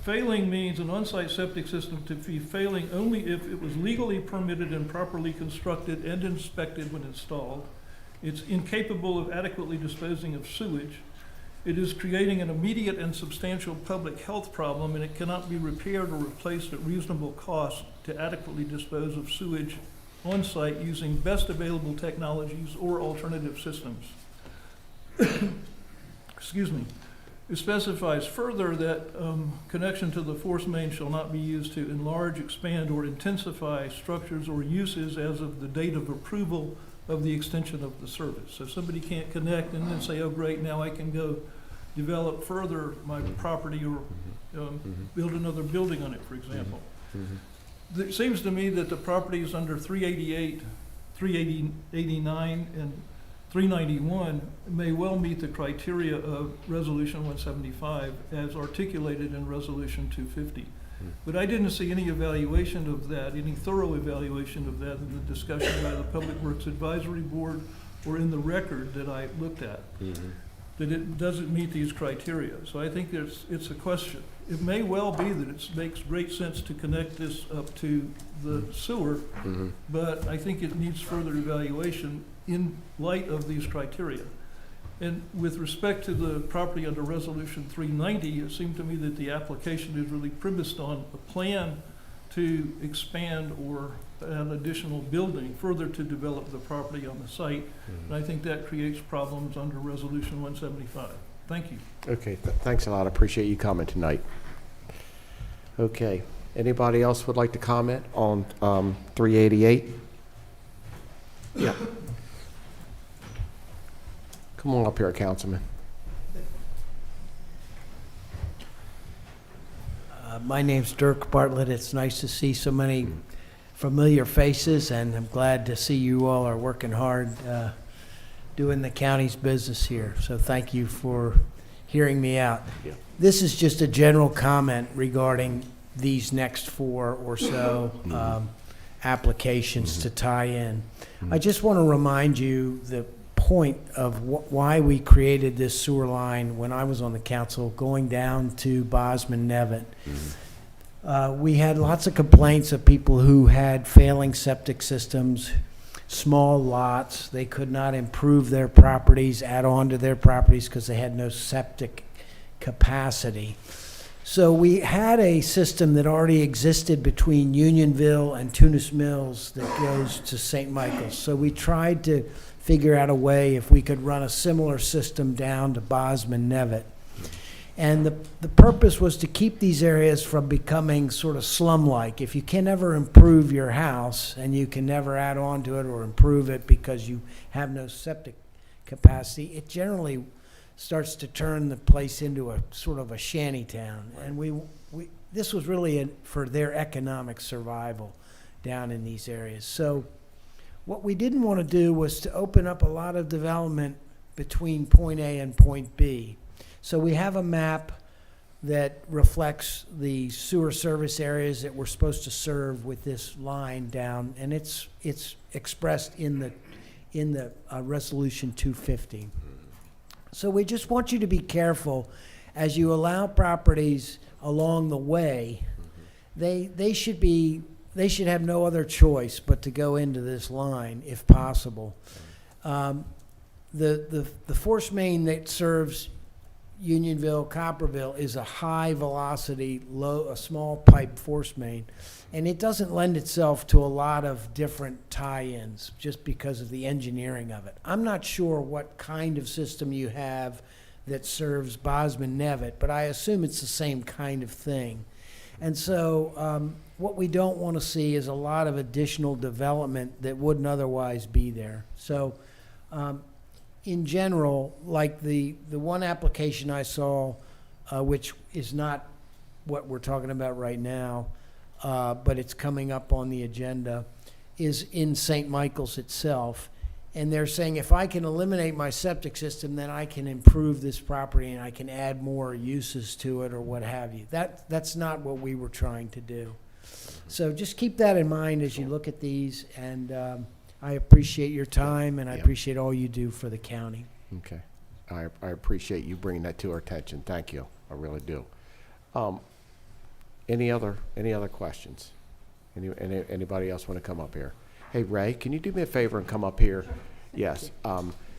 failing means an on-site septic system to be failing only if it was legally permitted and properly constructed and inspected when installed. It's incapable of adequately disposing of sewage. It is creating an immediate and substantial public health problem, and it cannot be repaired or replaced at reasonable cost to adequately dispose of sewage on-site using best available technologies or alternative systems. Excuse me. It specifies further that connection to the force main shall not be used to enlarge, expand, or intensify structures or uses as of the date of approval of the extension of the service. So somebody can't connect and then say, oh great, now I can go develop further my property or build another building on it, for example. It seems to me that the properties under 388, 389, and 391 may well meet the criteria of Resolution 175 as articulated in Resolution 250. But I didn't see any evaluation of that, any thorough evaluation of that in the discussion by the Public Works Advisory Board or in the record that I looked at, that it doesn't meet these criteria. So I think it's a question. It may well be that it makes great sense to connect this up to the sewer, but I think it needs further evaluation in light of these criteria. And with respect to the property under Resolution 390, it seemed to me that the application is really premised on a plan to expand or an additional building further to develop the property on the site. And I think that creates problems under Resolution 175. Thank you. Okay, thanks a lot. I appreciate you coming tonight. Okay, anybody else would like to comment on 388? Yeah. Come on up here, Councilman. My name's Dirk Bartlett. It's nice to see so many familiar faces, and I'm glad to see you all are working hard doing the county's business here. So thank you for hearing me out. Yeah. This is just a general comment regarding these next 4 or so applications to tie in. I just want to remind you the point of why we created this sewer line when I was on the council going down to Bosman-Nebbit. We had lots of complaints of people who had failing septic systems, small lots. They could not improve their properties, add on to their properties because they had no septic capacity. So we had a system that already existed between Unionville and Tunis Mills that goes to St. Michael's. So we tried to figure out a way if we could run a similar system down to Bosman-Nevitt. And the purpose was to keep these areas from becoming sort of slum-like. If you can never improve your house and you can never add on to it or improve it because you have no septic capacity, it generally starts to turn the place into a sort of a shanty town. And this was really for their economic survival down in these areas. So what we didn't want to do was to open up a lot of development between point A and point B. So we have a map that reflects the sewer service areas that we're supposed to serve with this line down, and it's expressed in the resolution 250. So we just want you to be careful as you allow properties along the way. They should have no other choice but to go into this line if possible. The force main that serves Unionville, Copperville is a high velocity, a small pipe force main, and it doesn't lend itself to a lot of different tie-ins just because of the engineering of it. I'm not sure what kind of system you have that serves Bosman-Nevitt, but I assume it's the same kind of thing. And so what we don't want to see is a lot of additional development that wouldn't otherwise be there. So in general, like the one application I saw, which is not what we're talking about right now, but it's coming up on the agenda, is in St. Michael's itself. And they're saying if I can eliminate my septic system, then I can improve this property and I can add more uses to it or what have you. That's not what we were trying to do. So just keep that in mind as you look at these, and I appreciate your time, and I appreciate all you do for the county. Okay. I appreciate you bringing that to our attention. Thank you. I really do. Any other questions? Anybody else want to come up here? Hey, Ray, can you do me a favor and come up here? Sure. Yes.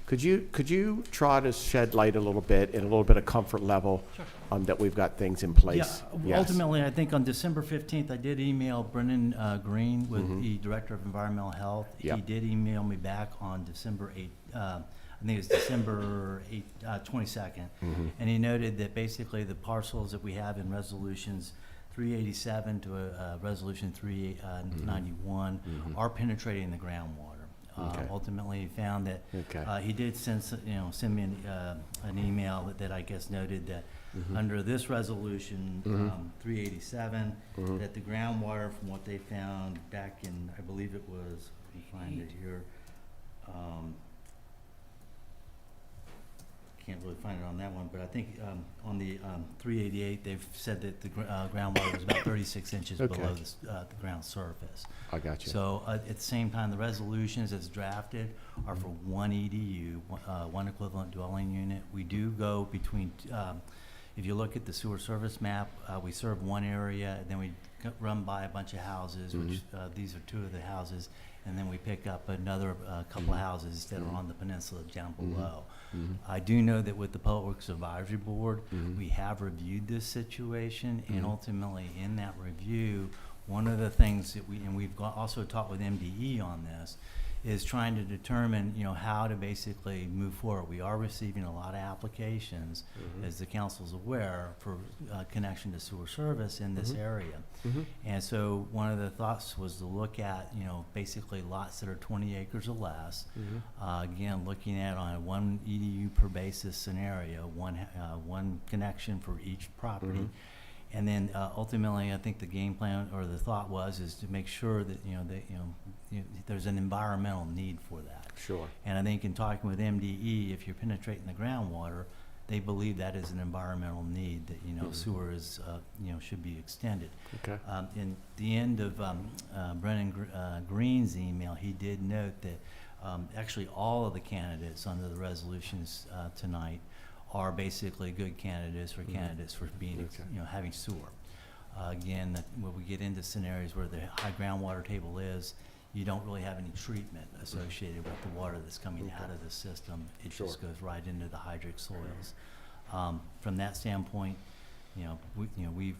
Could you try to shed light a little bit and a little bit of comfort level that we've got things in place? Yeah, yes. Ultimately, I think on December 15th, I did email Brendan Green with the Director of Environmental Health. Yep. He did email me back on December 8th, I think it was December 22nd. And he noted that basically the parcels that we have in resolutions 387 to resolution 391 are penetrating the groundwater. Okay. Ultimately, he found that he did send me an email that I guess noted that under this resolution 387 that the groundwater, from what they found back in, I believe it was, let me find it here, can't really find it on that one, but I think on the 388 they've said that the groundwater was about 36 inches below the ground surface. I got you. So at the same time, the resolutions as drafted are for one EDU, one equivalent dwelling unit. We do go between, if you look at the sewer service map, we serve one area, and then we run by a bunch of houses, which these are two of the houses, and then we pick up another couple of houses that are on the peninsula down below. I do know that with the Public Works Advisory Board, we have reviewed this situation, and ultimately in that review, one of the things that we've also talked with MDE on this, is trying to determine, how to basically move forward. We are receiving a lot of applications, as the council's aware, for connection to sewer service in this area. And so one of the thoughts was to look at, basically lots that are 20 acres or less. Again, looking at on a one EDU per basis scenario, one connection for each property. And then ultimately, I think the game plan or the thought is to make sure that there's an environmental need for that. Sure. And I think in talking with MDE, if you're penetrating the groundwater, they believe that is an environmental need that sewer is should be extended. Okay. In the end of Brennan Green's email, he did note that actually all of the candidates under the resolutions tonight are basically good candidates for being, having sewer. Again, when we get into scenarios where the high groundwater table is, you don't really have any treatment associated with the water that's coming out of the system. It just goes right into the hydric soils. From that standpoint, we've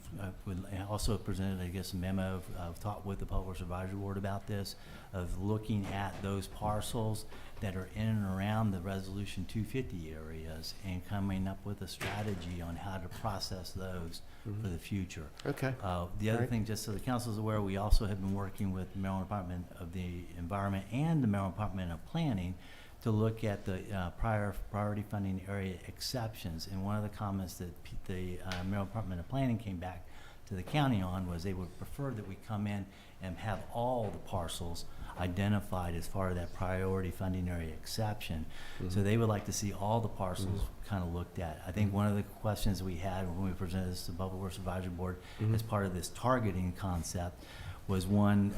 also presented, I guess, a memo of talked with the Public Works Advisory Board about this, of looking at those parcels that are in and around the Resolution 250 areas and coming up with a strategy on how to process those for the future. Okay. The other thing, just so the council is aware, we also have been working with the Maryland Department of the Environment and the Maryland Department of Planning to look at the priority funding area exceptions. And one of the comments that the Maryland Department of Planning came back to the county on was they would prefer that we come in and have all the parcels identified as far as that priority funding area exception. So they would like to see all the parcels kind of looked at. I think one of the questions we had when we presented this to the Public Works Advisory Board as part of this targeting concept was one,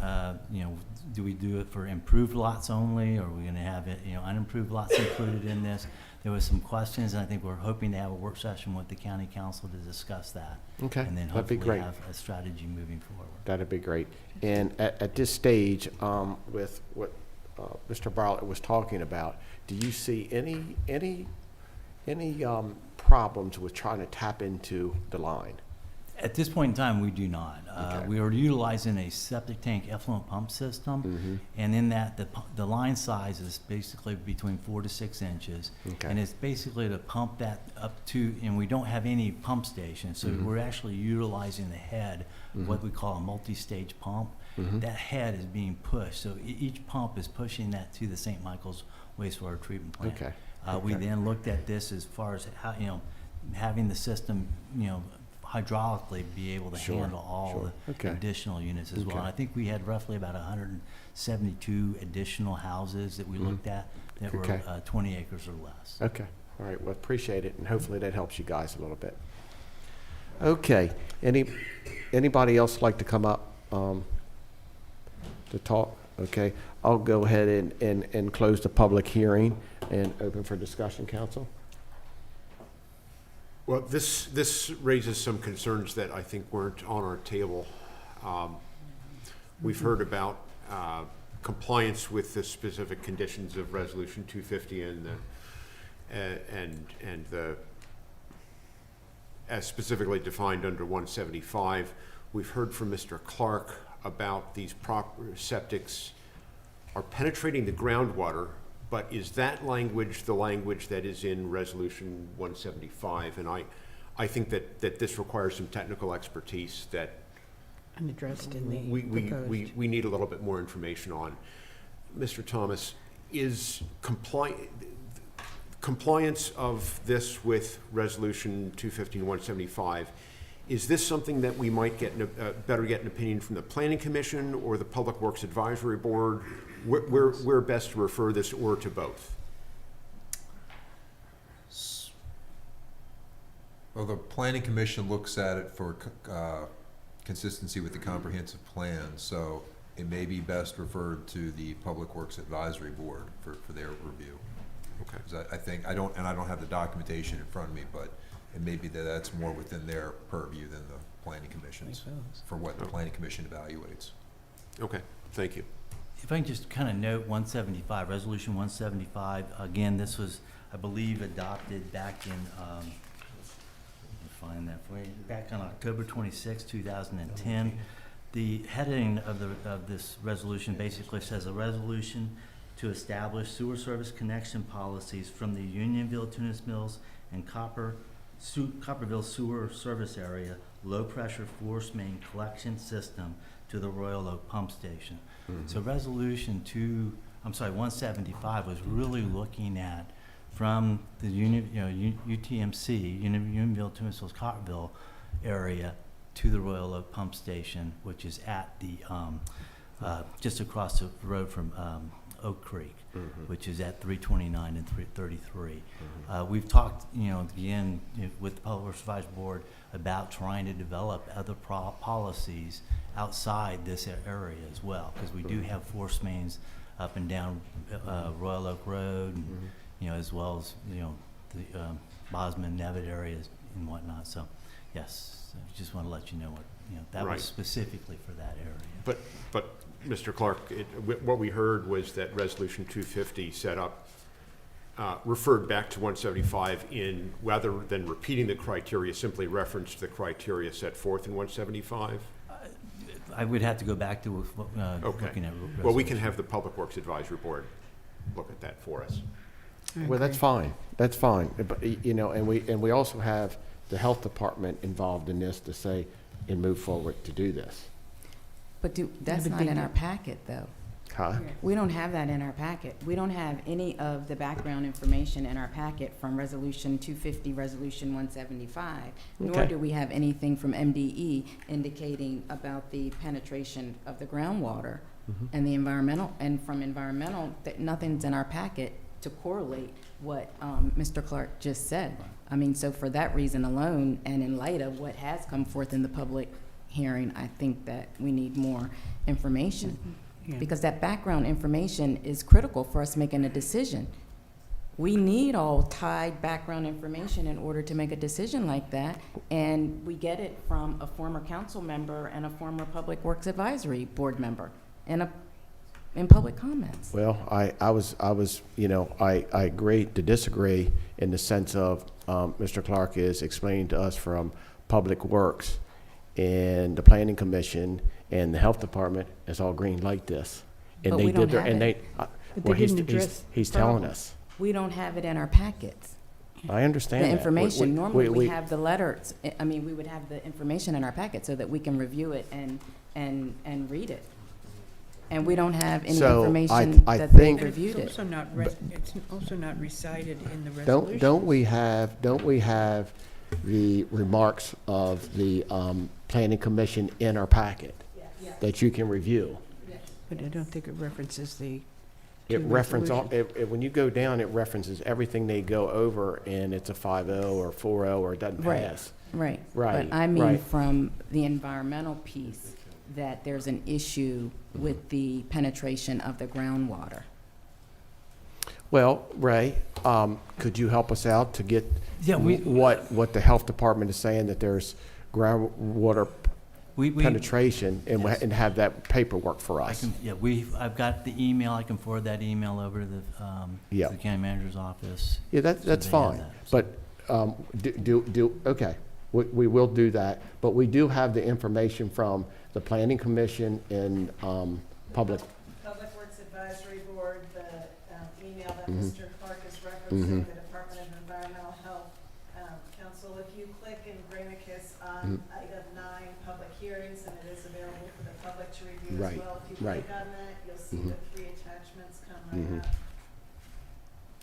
do we do it for improved lots only, or are we going to have it, unimproved lots included in this? There was some questions, and I think we're hoping to have a work session with the county council to discuss that. Okay, And then that'd be hopefully great. have a strategy moving forward. That'd be great. And at this stage, with what Mr. Bartlett was talking about, do you see any problems with trying to tap into the line? At this point in time, we do not. Okay. We are utilizing a septic tank effluent pump system, and in that, the line size is basically between 4 to 6 inches. Okay. And it's basically to pump that up to, and we don't have any pump station, so we're actually utilizing the head, what we call a multi-stage pump. That head is being pushed, so each pump is pushing that to the St. Michael's wastewater treatment plant. Okay. We then looked at this as far as how, having the system, hydraulically be able to handle all the additional units as well. And I think we had roughly about 172 additional houses that we looked at that were 20 acres or less. Okay, all right, well, appreciate it, and hopefully that helps you guys a little bit. Okay, anybody else like to come up to talk? Okay, I'll go ahead and close the public hearing and open for discussion, council. Well, this raises some concerns that I think weren't on our table. We've heard about compliance with the specific conditions of Resolution 250 and the as specifically defined under 175. We've heard from Mr. Clark about these proper septics are penetrating the groundwater. But is that language the language that is in Resolution 175? And I think that this requires some technical expertise that Unaddressed in the proposed. we need a little bit more information on. Mr. Thomas, is compliance of this with Resolution 250 and 175, is this something that we might better get an opinion from the Planning Commission or the Public Works Advisory Board? Where best to refer this, or to both? Well, the Planning Commission looks at it for consistency with the comprehensive plan, so it may be best referred to the Public Works Advisory Board for their review. Okay. 'Cause I don't have the documentation in front of me, but it may be that that's more within their purview than the Planning Commission's, for what the Planning Commission evaluates. Okay, thank you. If I can just kind of note 175, Resolution 175, again, this was, I believe, adopted back in, let me find that for you, back on October 26, 2010. The heading of this resolution basically says, a resolution to establish sewer service connection policies from the Unionville, Tunis Mills, and Copperville sewer service area, low-pressure force main collection system to the Royal Oak Pump Station. So Resolution 175 was really looking at from the UTMC, Unionville, Tunis Mills, Copperville area to the Royal Oak Pump Station, which is at the just across the road from Oak Creek, which is at 329 and 333. We've talked, again, with the Public Works Advisory Board about trying to develop other policies outside this area as well, because we do have force mains up and down Royal Oak Road, and, as well as the Bosman, Nevitt areas and whatnot. So, yes, I just want to let you know what that Right. was specifically for that area. But, Mr. Clark, what we heard was that Resolution 250 set up, referred back to 175 rather than repeating the criteria, simply referenced the criteria set forth in 175? I would have to go back to Okay. looking at. Well, we can have the Public Works Advisory Board look at that for us. Well, that's fine, that's fine, but, you know, and we also have the health department involved in this to say, and move forward to do this. But that's but not they in do- our packet, though. Huh? We don't have that in our packet. We don't have any of the background information in our packet from Resolution 250, Resolution 175, nor Okay. do we have anything from MDE indicating about the penetration of the groundwater and the environmental, and from environmental, that nothing's in our packet to correlate what Mr. Clark just said. I mean, so for that reason alone, and in light of what has come forth in the public hearing, I think that we need more information. Yeah. Because that background information is critical for us making a decision. We need all tied background information in order to make a decision like that, and we get it from a former council member and a former Public Works Advisory Board member in public comments. Well, I was, you know, I agree to disagree in the sense of, Mr. Clark is explaining to us from Public Works and the Planning Commission and the Health Department is all green like this. And But they we did don't their, have and it. they, But well, they didn't address he's the telling problem. us. We don't have it in our packets. I understand The that. information, normally we have the letters, I mean, we would have the information in our packet so that we can review it and read it. And we don't have any So, information I that they think- reviewed It's it. also not, it's also not recited in the Don't resolution. don't we have the remarks of the Planning Commission in our packet that you can review? But I don't think it references the It to reference all, resolution. when you go down, it references everything they go over, and it's a 5-0 or 4-0 or it doesn't Right. pass. Right. Right, But I mean, right. from the environmental piece, that there's an issue with the penetration of the groundwater. Well, Ray, could you help us out to get Yeah, what the health department is saying, that there's groundwater we penetration, and yes. and have that paperwork for I us? can, I've got the email, I can forward that email over to Yeah. the county manager's office. Yeah, so that's they have fine, that, so- but okay, we will do that, but we do have the information from the Planning Commission and Public. Public Works Advisory Board, the email that Mhm. Mr. Clark is referencing, Mhm. the Department of Environmental Health Council. If you click in Granicus on item 9, public hearings, and it is available for the public to review Right, as well. If you right. click on that, you'll see Mhm. the 3 attachments come Mhm. right up.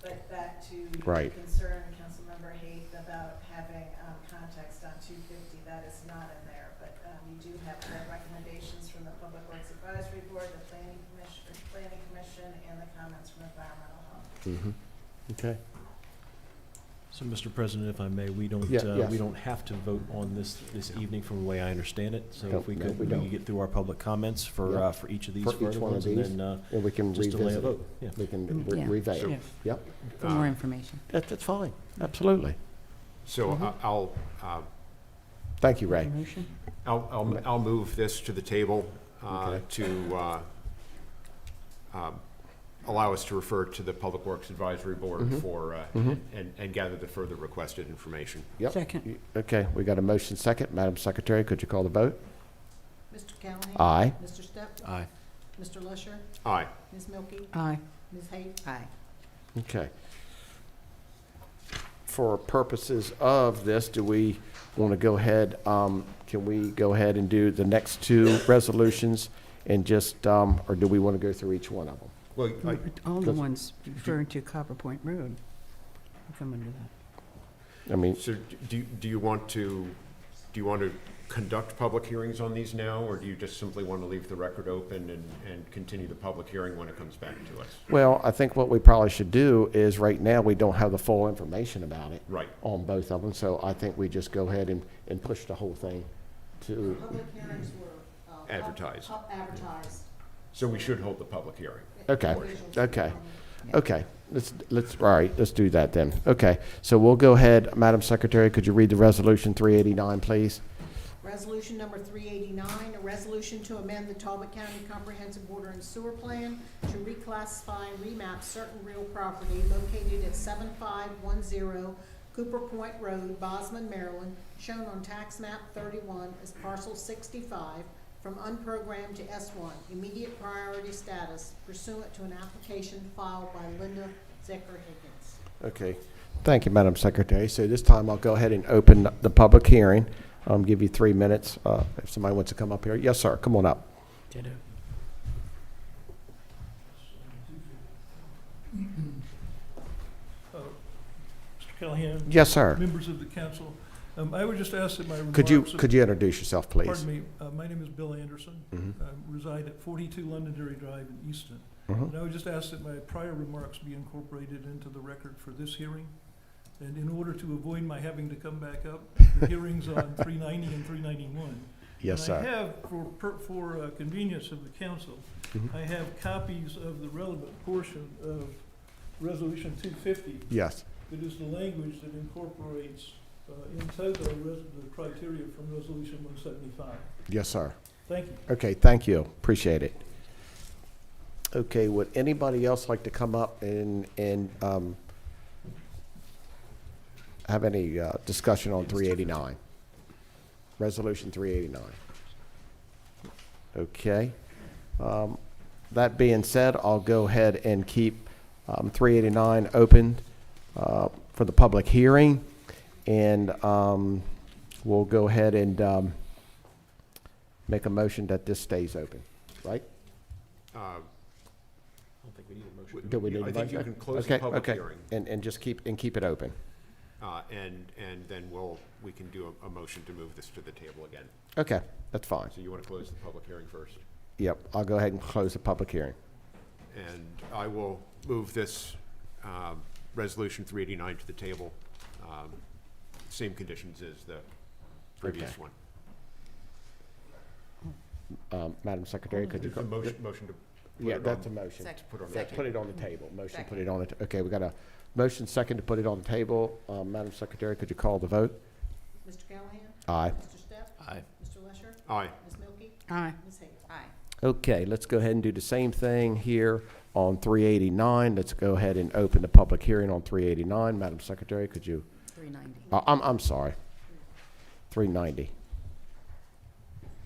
But back to your Right. concern, Councilmember Haight, about having context on 250, that is not in there. But you do have the recommendations from the Public Works Advisory Board, the Planning Commission, and the comments from Environmental Health. Mhm. Okay. So, Mr. President, if I may, we don't, Yes. we don't have to vote on this evening from the way I understand it. So No, if we no, could, we we don't. could get through our public comments for each of these For each further one of ones, and these, then, and we can just delay a revisit it. vote. Yeah. We can Yeah. revisit. Yeah. Yep, For more information. that's fine, absolutely. So I'll, Thank you, Ray. Motion? I'll move this to the table Okay. to allow us to refer to the Public Works Advisory Board for, and gather the further requested information. Yep. Second. Okay, we got a motion second. Madam Secretary, could you call the vote? Mr. Callahan? Aye. Mr. Step? Aye. Mr. Lusher? Aye. Ms. Milky? Aye. Ms. Haight? Aye. Okay. For purposes of this, do we want to go ahead, can we go ahead and do the next 2 resolutions and just, or do we want to go through each one of them? Well, All the Because- ones referring to Copper Point Road come under that. I mean, so do you want to conduct public hearings on these now, or do you just simply want to leave the record open and continue the public hearing when it comes back to us? well, I think what we probably should do is, right now, we don't have the full information about it Right. on both of them, so I think we just go ahead and push the whole thing to, Public hearings were. Advertised. Advertised. So we should hold the public hearing. okay, okay. Okay, all right, let's do that then. Okay, so we'll go ahead, Madam Secretary, could you read the resolution 389, please? Resolution number 389, a resolution to amend the Talbot County Comprehensive Water and Sewer Plan to reclassify and remap certain real property located at 7510 Cooper Point Road, Bosman, Maryland, shown on tax map 31 as parcel 65, from unprogrammed to S1, immediate priority status pursuant to an application filed by Linda Zecker-Higgins. Okay, thank you, Madam Secretary. So this time I'll go ahead and open the public hearing. Give you 3 minutes. If somebody wants to come up here. Yes, sir, come on up. Ditto. Mr. Callahan, Yes, sir. members of the council, I would just ask that my remarks. Could you introduce yourself, please? Pardon me, my name is Bill Anderson. Mhm. I reside at 42 Londonderry Drive in Easton. Mhm. And I would just ask that my prior remarks be incorporated into the record for this hearing. And in order to avoid my having to come back up, the hearings on 390 and 391. Yes, And I sir. have, for convenience of the council, Mhm. I have copies of the relevant portion of Resolution 250. Yes, That is the language that incorporates in total the criteria from Resolution 175. yes, sir. Thank you. Okay, thank you. Appreciate it. Okay, would anybody else like to come up and have any discussion on 389? Resolution 389. Okay. That being said, I'll go ahead and keep 389 open for the public hearing. And we'll go ahead and make a motion that this stays open, right? I don't think we need a motion. Do we need a I think you motion? can close the Okay, public okay. hearing. And just keep it open. And then we can do a motion to move this to the table again. Okay, that's fine. So you want to close the public hearing first? Yep, I'll go ahead and close the public hearing. And I will move this Resolution 389 to the table, same conditions as the previous Okay. one. Madam Secretary, could you? The motion to. put Yeah, it that's a on- motion. to put on the To table. put it on the table. Motion, put it on it. Okay, we got a motion second to put it on the table. Madam Secretary, could you call the vote? Mr. Callahan? Aye. Mr. Step? Aye. Mr. Lesher? Aye. Ms. Milky? Aye. Ms. Hayes? Aye. Okay, let's go ahead and do the same thing here on 389. Let's go ahead and open the public hearing on 389. Madam Secretary, could you? 390. I'm sorry. 390.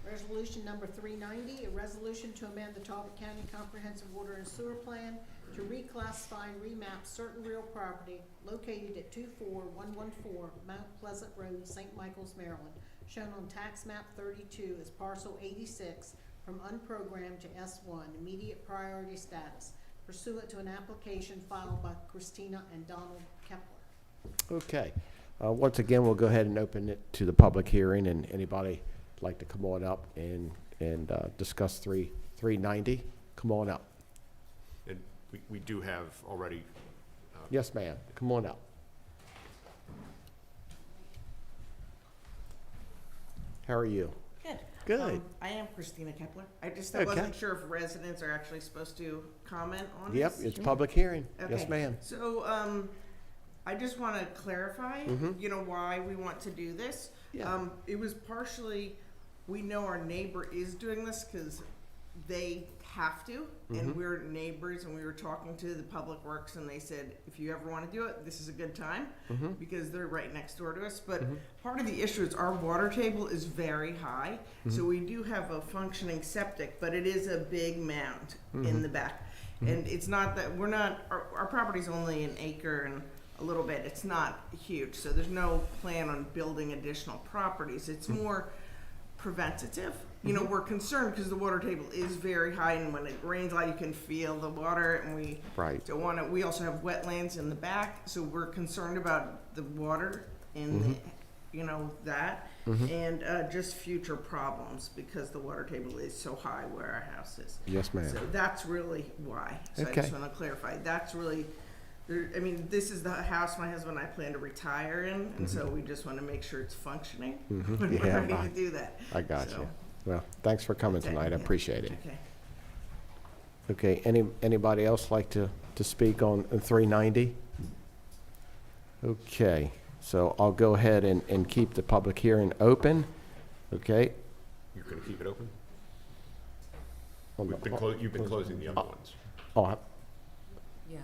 Resolution number 390, a resolution to amend the Talbot County Comprehensive Water and Sewer Plan to reclassify and remap certain real property located at 24114 Mount Pleasant Road, St. Michael's, Maryland, shown on tax map 32 as parcel 86, from unprogrammed to S1, immediate priority status, pursuant to an application filed by Christina and Donald Kepler. Okay. Once again, we'll go ahead and open it to the public hearing, and anybody like to come on up and discuss 390, come on up. And we do have already. Yes, ma'am. Come on up. How are you? Good. Good. I am Christina Kepler. I just Okay. wasn't sure if residents are actually supposed to comment on Yep, this. it's public hearing. Yes, Okay. ma'am. So, I just want to clarify, Mhm. why we want to do this. Yeah. It was partially, we know our neighbor is doing this because they have to, and Mhm. we're neighbors, and we were talking to the Public Works, and they said, if you ever want to do it, this is a good time, Mhm. because they're right next door to us. But Mhm. part of the issue is our water table is very high, so Mhm. we do have a functioning septic, but it is a big mound Mhm. in the back. And it's not that, our property's only an acre and a little bit, it's not huge, so there's no plan on building additional properties. It's more preventative. We're concerned because the water table is very high, and when it rains a lot, you can feel the water, and we Right. don't want to, we also have wetlands in the back, so we're concerned about the water in the, that, and just future problems because the water table is so high where our house is. Yes, ma'am. So that's really why. So I Okay. just want to clarify, that's really, this is the house my husband and I plan to retire in, and so we just want to make sure it's functioning Mhm. when we're Yeah, ready I- to do that. I got So, you. Well, thanks for coming Okay, tonight. I yeah. appreciate it. Okay. Okay, anybody else like to speak on 390? Okay, so I'll go ahead and keep the public hearing open. Okay. You're going to keep it open? Hold on. You've been closing the other ones. Oh, Yeah.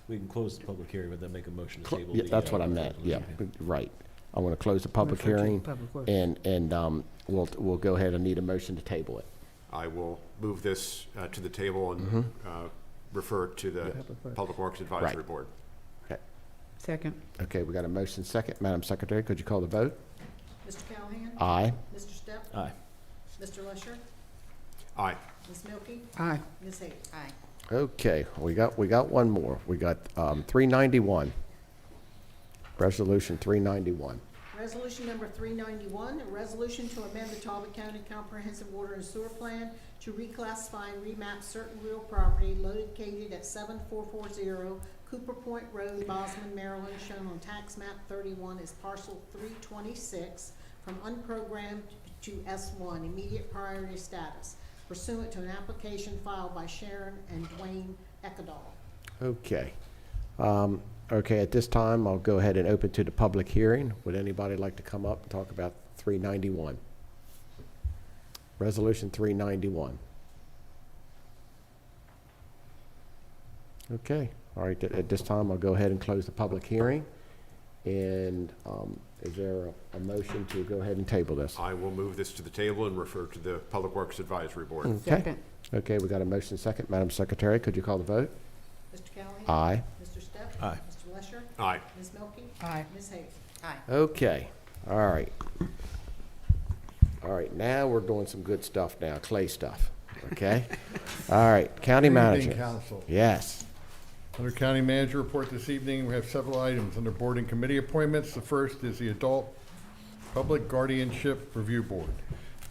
We can close the public hearing, but then make a motion to table. yeah, the, that's what I meant, yeah, resolution. right. I want to close the public Refer to hearing, Public Works. and we'll go ahead and need a motion to table it. I will move this to the table and refer to the Public Works. Public Works Advisory Right. Board. Second. Okay, we got a motion second. Madam Secretary, could you call the vote? Mr. Callahan? Aye. Mr. Step? Aye. Mr. Lusher? Aye. Ms. Milky? Aye. Ms. Hayes? Aye. Okay, we got one more. We got 391. Resolution 391. Resolution number 391, a resolution to amend the Talbot County Comprehensive Water and Sewer Plan to reclassify and remap certain real property located at 7440 Cooper Point Road, Bosman, Maryland, shown on tax map 31 as parcel 326 from unprogrammed to S1, immediate priority status, pursuant to an application filed by Sharon and Dwayne Eckadall. Okay. Okay, at this time, I'll go ahead and open to the public hearing. Would anybody like to come up and talk about 391? Resolution 391. Okay, all right, at this time, I'll go ahead and close the public hearing. And is there a motion to go ahead and table this? I will move this to the table and refer to the Public Works Advisory Board. Okay. Second. Okay, we got a motion second. Madam Secretary, could you call the vote? Mr. Callahan? Aye. Mr. Step? Aye. Mr. Lesher? Aye. Ms. Milky? Aye. Ms. Hayes? Aye. Okay, all right. All right, now we're doing some good stuff now, clay stuff, okay? All right, county Good manager. evening, council. Yes, Under County Manager Report this evening, we have several items under board and committee appointments. The first is the Adult Public Guardianship Review Board.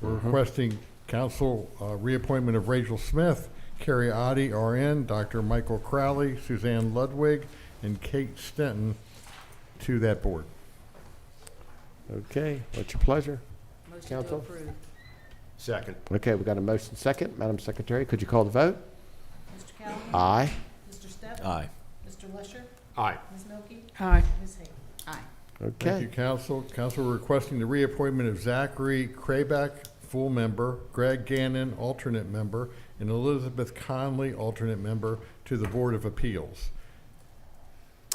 We're requesting council reappointment of Rachel Smith, Carrie Oddie, RN, Dr. Michael Crowley, Suzanne Ludwig, and Kate Stenton to that board. okay, what's your pleasure? Motion to Counsel? approve. Second. Okay, we got a motion second. Madam Secretary, could you call the vote? Mr. Callahan? Aye. Mr. Step? Aye. Mr. Lesher? Aye. Ms. Milky? Aye. Ms. Hayes? Aye. Thank you, Okay, council. Council requesting the reappointment of Zachary Krayback, full member, Greg Gannon, alternate member, and Elizabeth Conley, alternate member, to the Board of Appeals.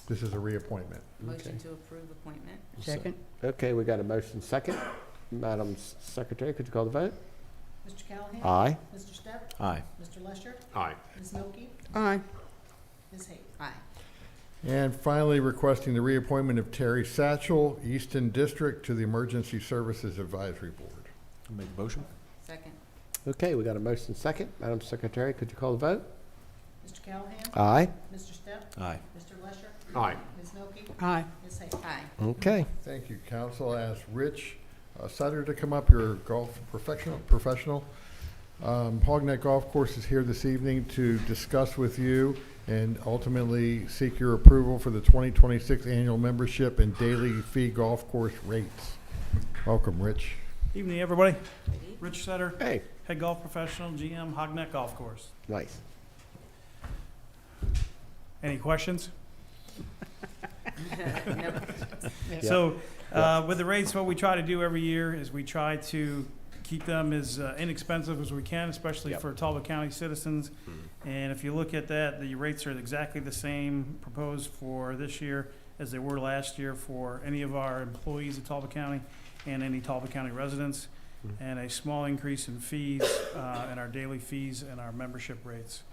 This is a reappointment. Motion to approve appointment. Second. okay, we got a motion second. Madam Secretary, could you call the vote? Mr. Callahan? Aye. Mr. Step? Aye. Mr. Lesher? Aye. Ms. Milky? Aye. Ms. Hayes? Aye. And finally, requesting the reappointment of Terry Satchel, Easton District, to the Emergency Services Advisory Board. Make a motion? Second. Okay, we got a motion second. Madam Secretary, could you call the vote? Mr. Callahan? Aye. Mr. Step? Aye. Mr. Lesher? Aye. Ms. Milky? Aye. Ms. Hayes? Aye. Okay, Thank you, council. I ask Rich Sutter to come up, your golf professional. Hogneck Golf Course is here this evening to discuss with you and ultimately seek your approval for the 2026 annual membership and daily fee golf course rates. Welcome, Rich. Evening, everybody. Good evening. Rich Sutter, hey, head golf professional, GM, Hogneck Golf Course. nice. Any questions? Never. So, with the rates, what we try to do every year is we try to keep them as inexpensive as we can, especially Yep. for Talbot County citizens. And if you look at that, the rates are exactly the same proposed for this year as they were last year for any of our employees at Talbot County and any Talbot County residents, and a small increase in fees, in our daily fees and our membership rates.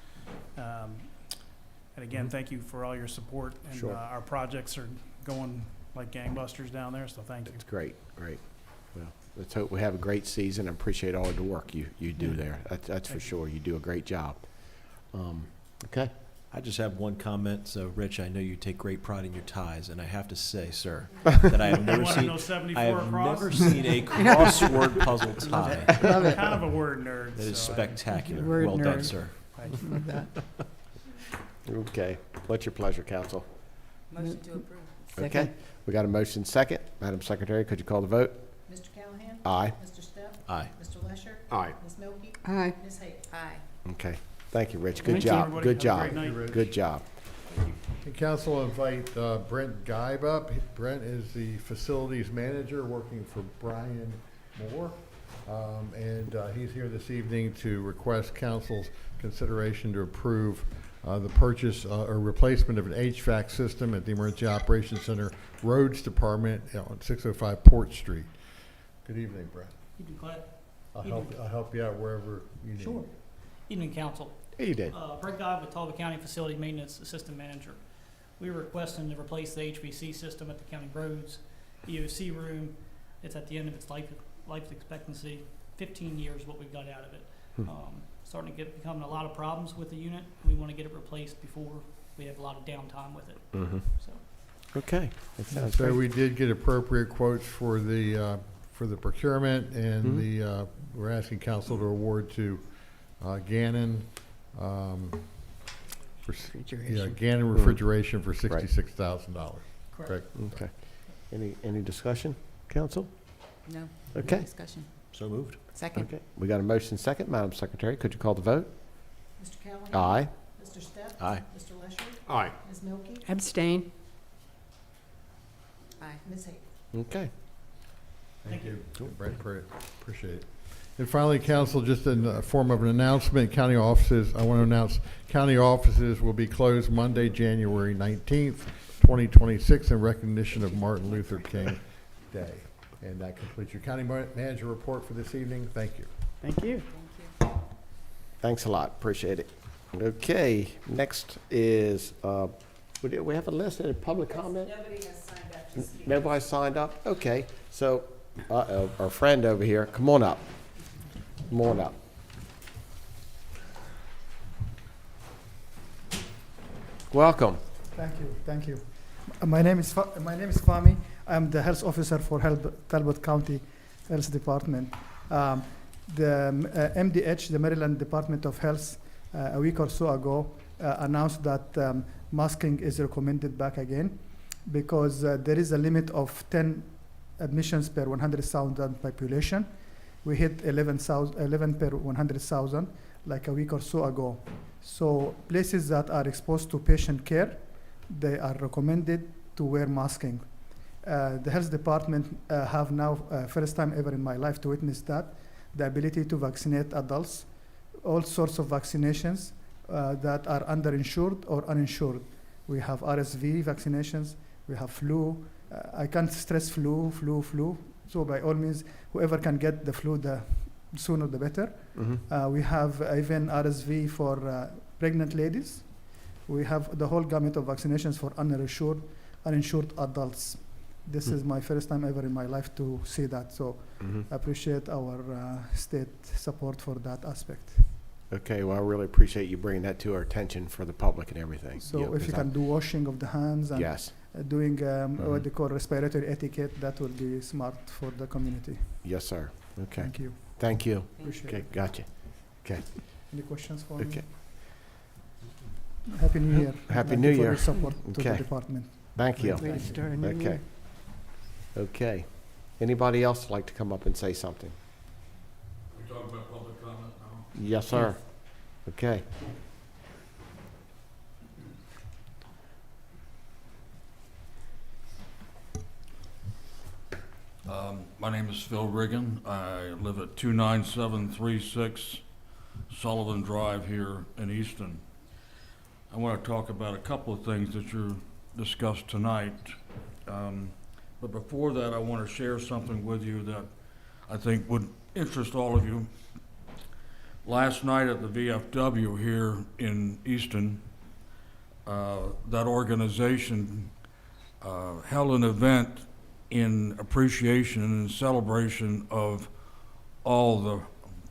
And again, thank you for all your support, and Sure. our projects are going like gangbusters down there, so thank you. That's great, great. Well, let's hope we have a great season. I appreciate all the work you do there. That's for sure. You do a great job. Okay, I just have one comment. So, Rich, I know you take great pride in your ties, and I have to say, sir, that I have You never want to seen. know 74 I have across? never seen a crossword puzzle tie. Love it. Kind of a word nerd. That is so spectacular. Word Well done, nerd. sir. Love that. okay. What's your pleasure, council? Motion to approve. Okay, Second. we got a motion second. Madam Secretary, could you call the vote? Mr. Callahan? Aye. Mr. Step? Aye. Mr. Lesher? Aye. Ms. Milky? Aye. Ms. Hayes? Aye. Okay, thank you, Rich. Thank Good you, job, everybody. good Have a job, great night. good job. Can council invite Brent Geib up? Brent is the facilities manager working for Brian Moore. And he's here this evening to request council's consideration to approve the purchase or replacement of an HVAC system at the Emergency Operations Center Roads Department on 605 Port Street. Good evening, Brent. Evening, Clyde. I'll help you out wherever you need. Sure. Evening, council. Hey, you did. Brett Gobb with Talbot County Facility Maintenance Assistant Manager. We were requesting to replace the HVAC system at the county roads, EOC room. It's at the end of its life expectancy. 15 years what we've got out of it. Starting to becoming a lot of problems with the unit. We want to get it replaced before we have a lot of downtime with it. So. Okay. That sounds So great. we did get appropriate quotes for the procurement, and we're asking council to award to Gannon, Gannon Refrigeration for $66,000. Correct. Okay. Any discussion, council? No. Okay. No discussion. So moved. Second. Okay. We got a motion second. Madam Secretary, could you call the vote? Mr. Callahan? Aye. Mr. Step? Aye. Mr. Lesher? Aye. Ms. Milky? Abstain. Aye. Ms. Hayes? Okay. Thank you. Brent, appreciate it. And finally, council, just in the form of an announcement, county offices, I want to announce county offices will be closed Monday, January 19th, 2026, in recognition of Martin Luther King Day. And that completes your county manager report for this evening. Thank you. Thank you. Thanks a lot. Appreciate it. Okay. Next is, we have a list of public comment? Nobody has signed up to speak. Nobody signed up? Okay. So, our friend over here, come on up. Come on up. Welcome. Thank you. My name is Fahmi. I'm the health officer for Talbot County Health Department. The MDH, the Maryland Department of Health, a week or so ago, announced that masking is recommended back again because there is a limit of 10 admissions per 100,000 population. We hit 11 per 100,000 like a week or so ago. So places that are exposed to patient care, they are recommended to wear masking. The health department have now, first time ever in my life to witness that, the ability to vaccinate adults, all sorts of vaccinations that are underinsured or uninsured. We have RSV vaccinations, we have flu. I can't stress flu. So by all means, whoever can get the flu, the sooner the better. We have even RSV for pregnant ladies. We have the whole gamut of vaccinations for uninsured adults. This is my first time ever in my life to see that. So I appreciate our state support for that aspect. Okay, well, I really appreciate you bringing that to our attention for the public and everything. So if you can do washing of the hands and yes. Doing what they call respiratory etiquette, that will be smart for the community. Yes, sir. Okay. Thank you. Thank you. Appreciate Okay, it. gotcha. Okay. Any questions for Okay. me? Happy New Year. Happy Thank New you for Year. your support to the Okay. department. Thank you. Way to start a new Okay. year. Okay. Anybody else like to come up and say something? We talking about public comment now? Yes, sir. Okay. My name is Phil Riggin. I live at 29736 Sullivan Drive here in Easton. I want to talk about a couple of things that you discussed tonight. But before that, I want to share something with you that I think would interest all of you. Last night at the VFW here in Easton, that organization held an event in appreciation and in celebration of all the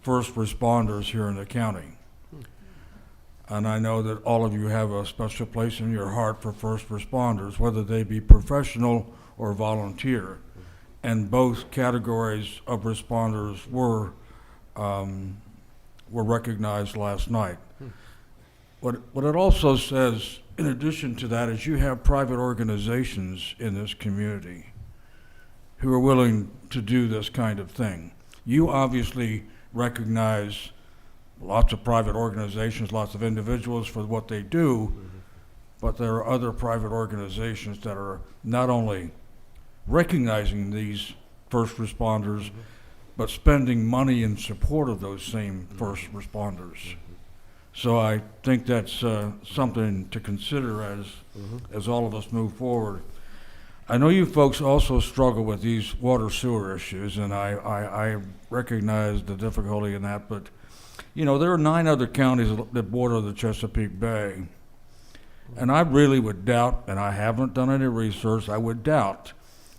first responders here in the county. And I know that all of you have a special place in your heart for first responders, whether they be professional or volunteer. And both categories of responders were recognized last night. What it also says, in addition to that, is you have private organizations in this community who are willing to do this kind of thing. You obviously recognize lots of private organizations, lots of individuals for what they do, but there are other private organizations that are not only recognizing these first responders, but spending money in support of those same first responders. So I think that's something to consider as all of us move forward. I know you folks also struggle with these water sewer issues, and I recognize the difficulty in that, but you know, there are 9 other counties that border the Chesapeake Bay. And I really would doubt, and I haven't done any research, I would doubt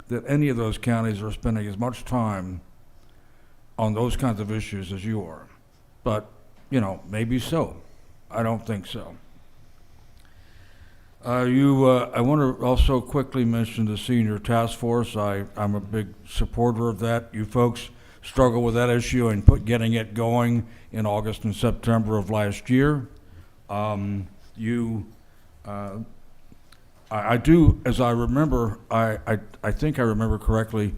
that any of those counties are spending as much time on those kinds of issues as you are. But, you know, maybe so. I don't think so. I want to also quickly mention the senior task force. I'm a big supporter of that. You folks struggle with that issue and getting it going in August and September of last year. I do, as I remember, I think I remember correctly,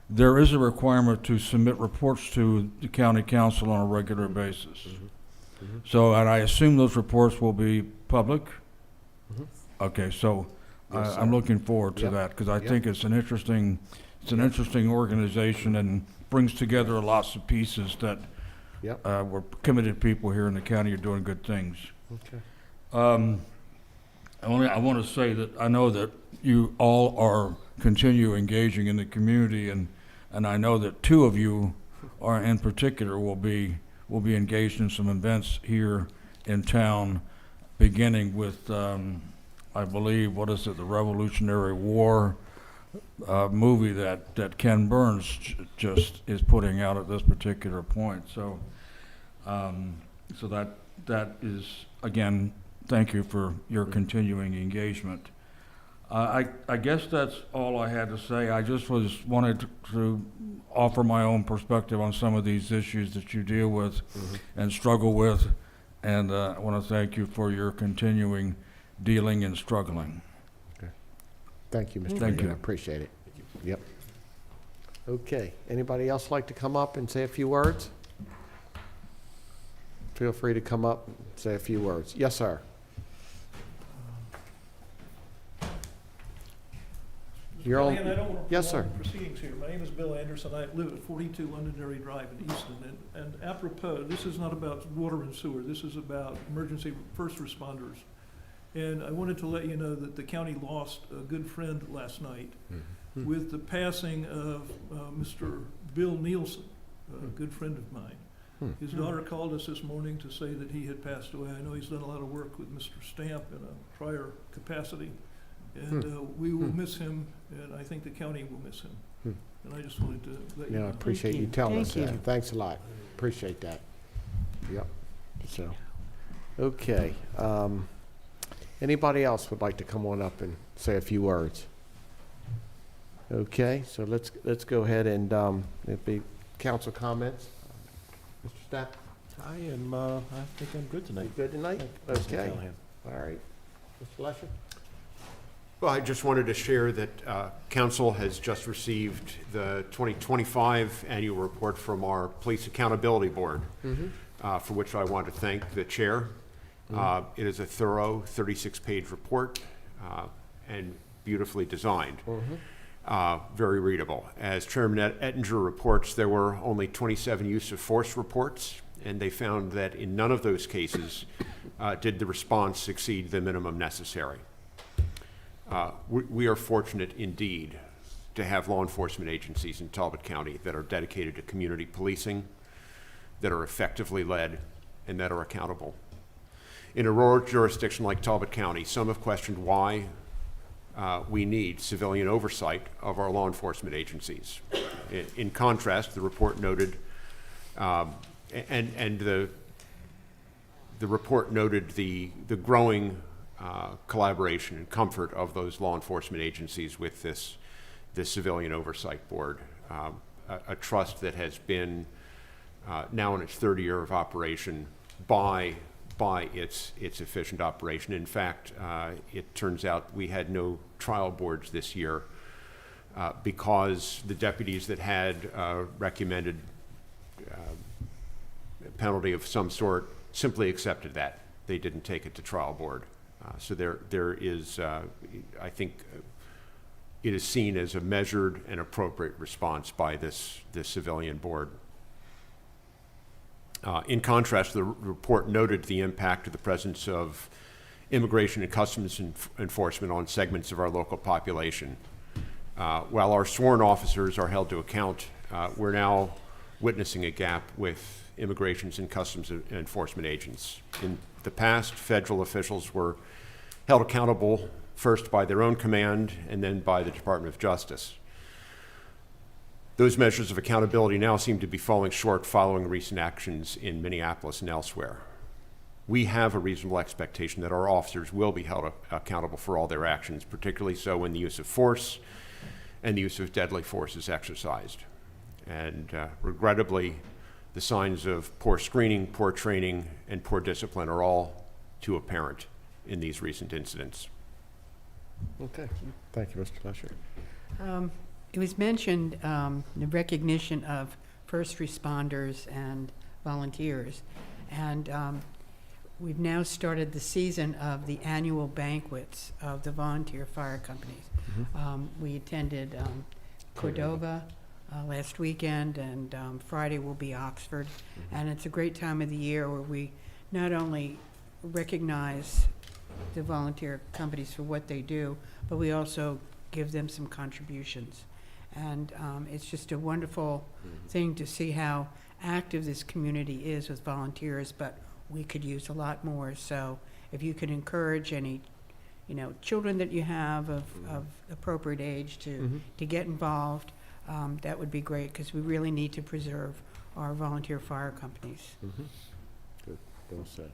there is a requirement to submit reports to the county council on a regular basis. So, and I assume those reports will be public? Okay, so Yes, I'm sir. looking forward to Yep. that, because I Yep. think it's an interesting organization and brings together lots of pieces that Yep. we're committed people here in the county are doing good things. Okay. I want to say that I know that you all are continue engaging in the community, and I know that 2 of you are in particular will be engaged in some events here in town, beginning with I believe, what is it, the Revolutionary War movie that Ken Burns just is putting out at this particular point. So, so that is, again, thank you for your continuing engagement. I guess that's all I had to say. I just wanted to offer my own perspective on some of these issues that you deal with and struggle with, and I want to thank you for your continuing dealing and struggling. Okay. Thank you, Mr. Thank Regan. you. I appreciate it. Yep. Okay. Anybody else like to come up and say a few words? Feel free to come up and say a few words. Yes, sir. You're on. Again, I don't want to Yes, sir. prolong the proceedings here. My name is Bill Anderson. I live at 42 Londonderry Drive in Easton. And apropos, this is not about water and sewer. This is about emergency first responders. And I wanted to let you know that the county lost a good friend last night with the passing of Mr. Bill Nielsen, a good friend of mine. His daughter called us this morning to say that he had passed away. I know he's done a lot of work with Mr. Stamp in a prior capacity. And we will miss him, and I think the county will miss him. And I just wanted to let you know. Yeah, I appreciate you telling us Thank that. you. Thanks a lot. Appreciate that. Yep. So, okay. Anybody else would like to come on up and say a few words? Okay, so let's go ahead and it'd be council comments. Mr. Stapp? I think I'm good tonight. You good tonight? Thank you, Okay. Callahan. All right. Mr. Lesher? Well, I just wanted to share that council has just received the 2025 annual report from our Police Accountability Board, for which I want to thank the chair. It is a thorough 36-page report and beautifully designed. Very readable. As Chairman Ettinger reports, there were only 27 use of force reports, and they found that in none of those cases did the response exceed the minimum necessary. We are fortunate indeed to have law enforcement agencies in Talbot County that are dedicated to community policing, that are effectively led, and that are accountable. In a rural jurisdiction like Talbot County, some have questioned why we need civilian oversight of our law enforcement agencies. In contrast, the report noted, the report noted the growing collaboration and comfort of those law enforcement agencies with this civilian oversight board, a trust that has been now in its third year of operation by its efficient operation. In fact, it turns out we had no trial boards this year because the deputies that had recommended a penalty of some sort simply accepted that. They didn't take it to trial board. So there is, I think, it is seen as a measured and appropriate response by this civilian board. In contrast, the report noted the impact of the presence of immigration and customs enforcement on segments of our local population. While our sworn officers are held to account, we're now witnessing a gap with immigrations and customs enforcement agents. In the past, federal officials were held accountable first by their own command and then by the Department of Justice. Those measures of accountability now seem to be falling short following recent actions in Minneapolis and elsewhere. We have a reasonable expectation that our officers will be held accountable for all their actions, particularly so when the use of force and the use of deadly force is exercised. And regrettably, the signs of poor screening, poor training, and poor discipline are all too apparent in these recent incidents. Okay, thank you, Mr. Lesher. It was mentioned, the recognition of first responders and volunteers. And we've now started the season of the annual banquets of the volunteer fire companies. We attended Cordova last weekend, and Friday will be Oxford. And it's a great time of the year where we not only recognize the volunteer companies for what they do, but we also give them some contributions. And it's just a wonderful thing to see how active this community is with volunteers, but we could use a lot more. So if you could encourage any, children that you have of appropriate age to get involved, that would be great, because we really need to preserve our volunteer fire companies. Good, well said.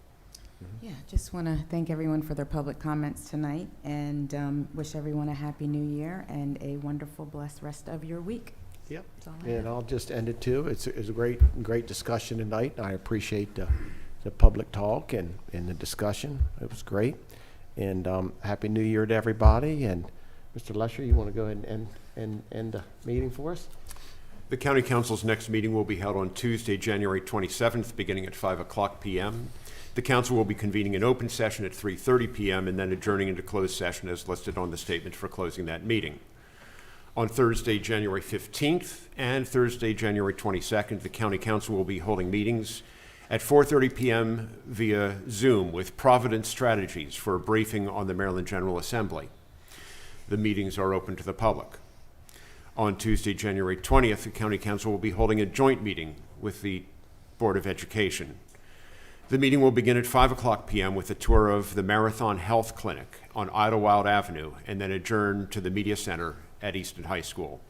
Yeah, just want to thank everyone for their public comments tonight, and wish everyone a happy new year and a wonderful, blessed rest of your week. Yep. That's all I And have. I'll just end it too. It's a great discussion tonight. I appreciate the public talk and the discussion. It was great. And Happy New Year to everybody. And Mr. Lesher, you want to go ahead and end the meeting for us? The County Council's next meeting will be held on Tuesday, January 27th, beginning at 5:00 p.m. The council will be convening an open session at 3:30 p.m. and then adjourning into closed session as listed on the statement for closing that meeting. On Thursday, January 15th and Thursday, January 22nd, the County Council will be holding meetings at 4:30 p.m. via Zoom with Providence Strategies for a briefing on the Maryland General Assembly. The meetings are open to the public. On Tuesday, January 20th, the County Council will be holding a joint meeting with the Board of Education. The meeting will begin at 5:00 p.m. with a tour of the Marathon Health Clinic on Idlewild Avenue and then adjourn to the Media Center at Easton High School.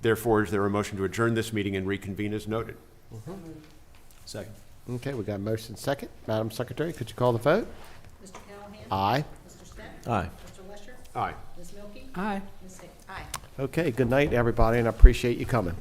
Therefore, is there a motion to adjourn this meeting and reconvene as noted? Second. Okay, we got a motion second. Madam Secretary, could you call the vote? Mr. Callahan? Aye. Mr. Step? Aye. Mr. Lesher? Aye. Ms. Milky? Aye. Ms. Hicks? Aye. Okay, good night, everybody, and I appreciate you coming.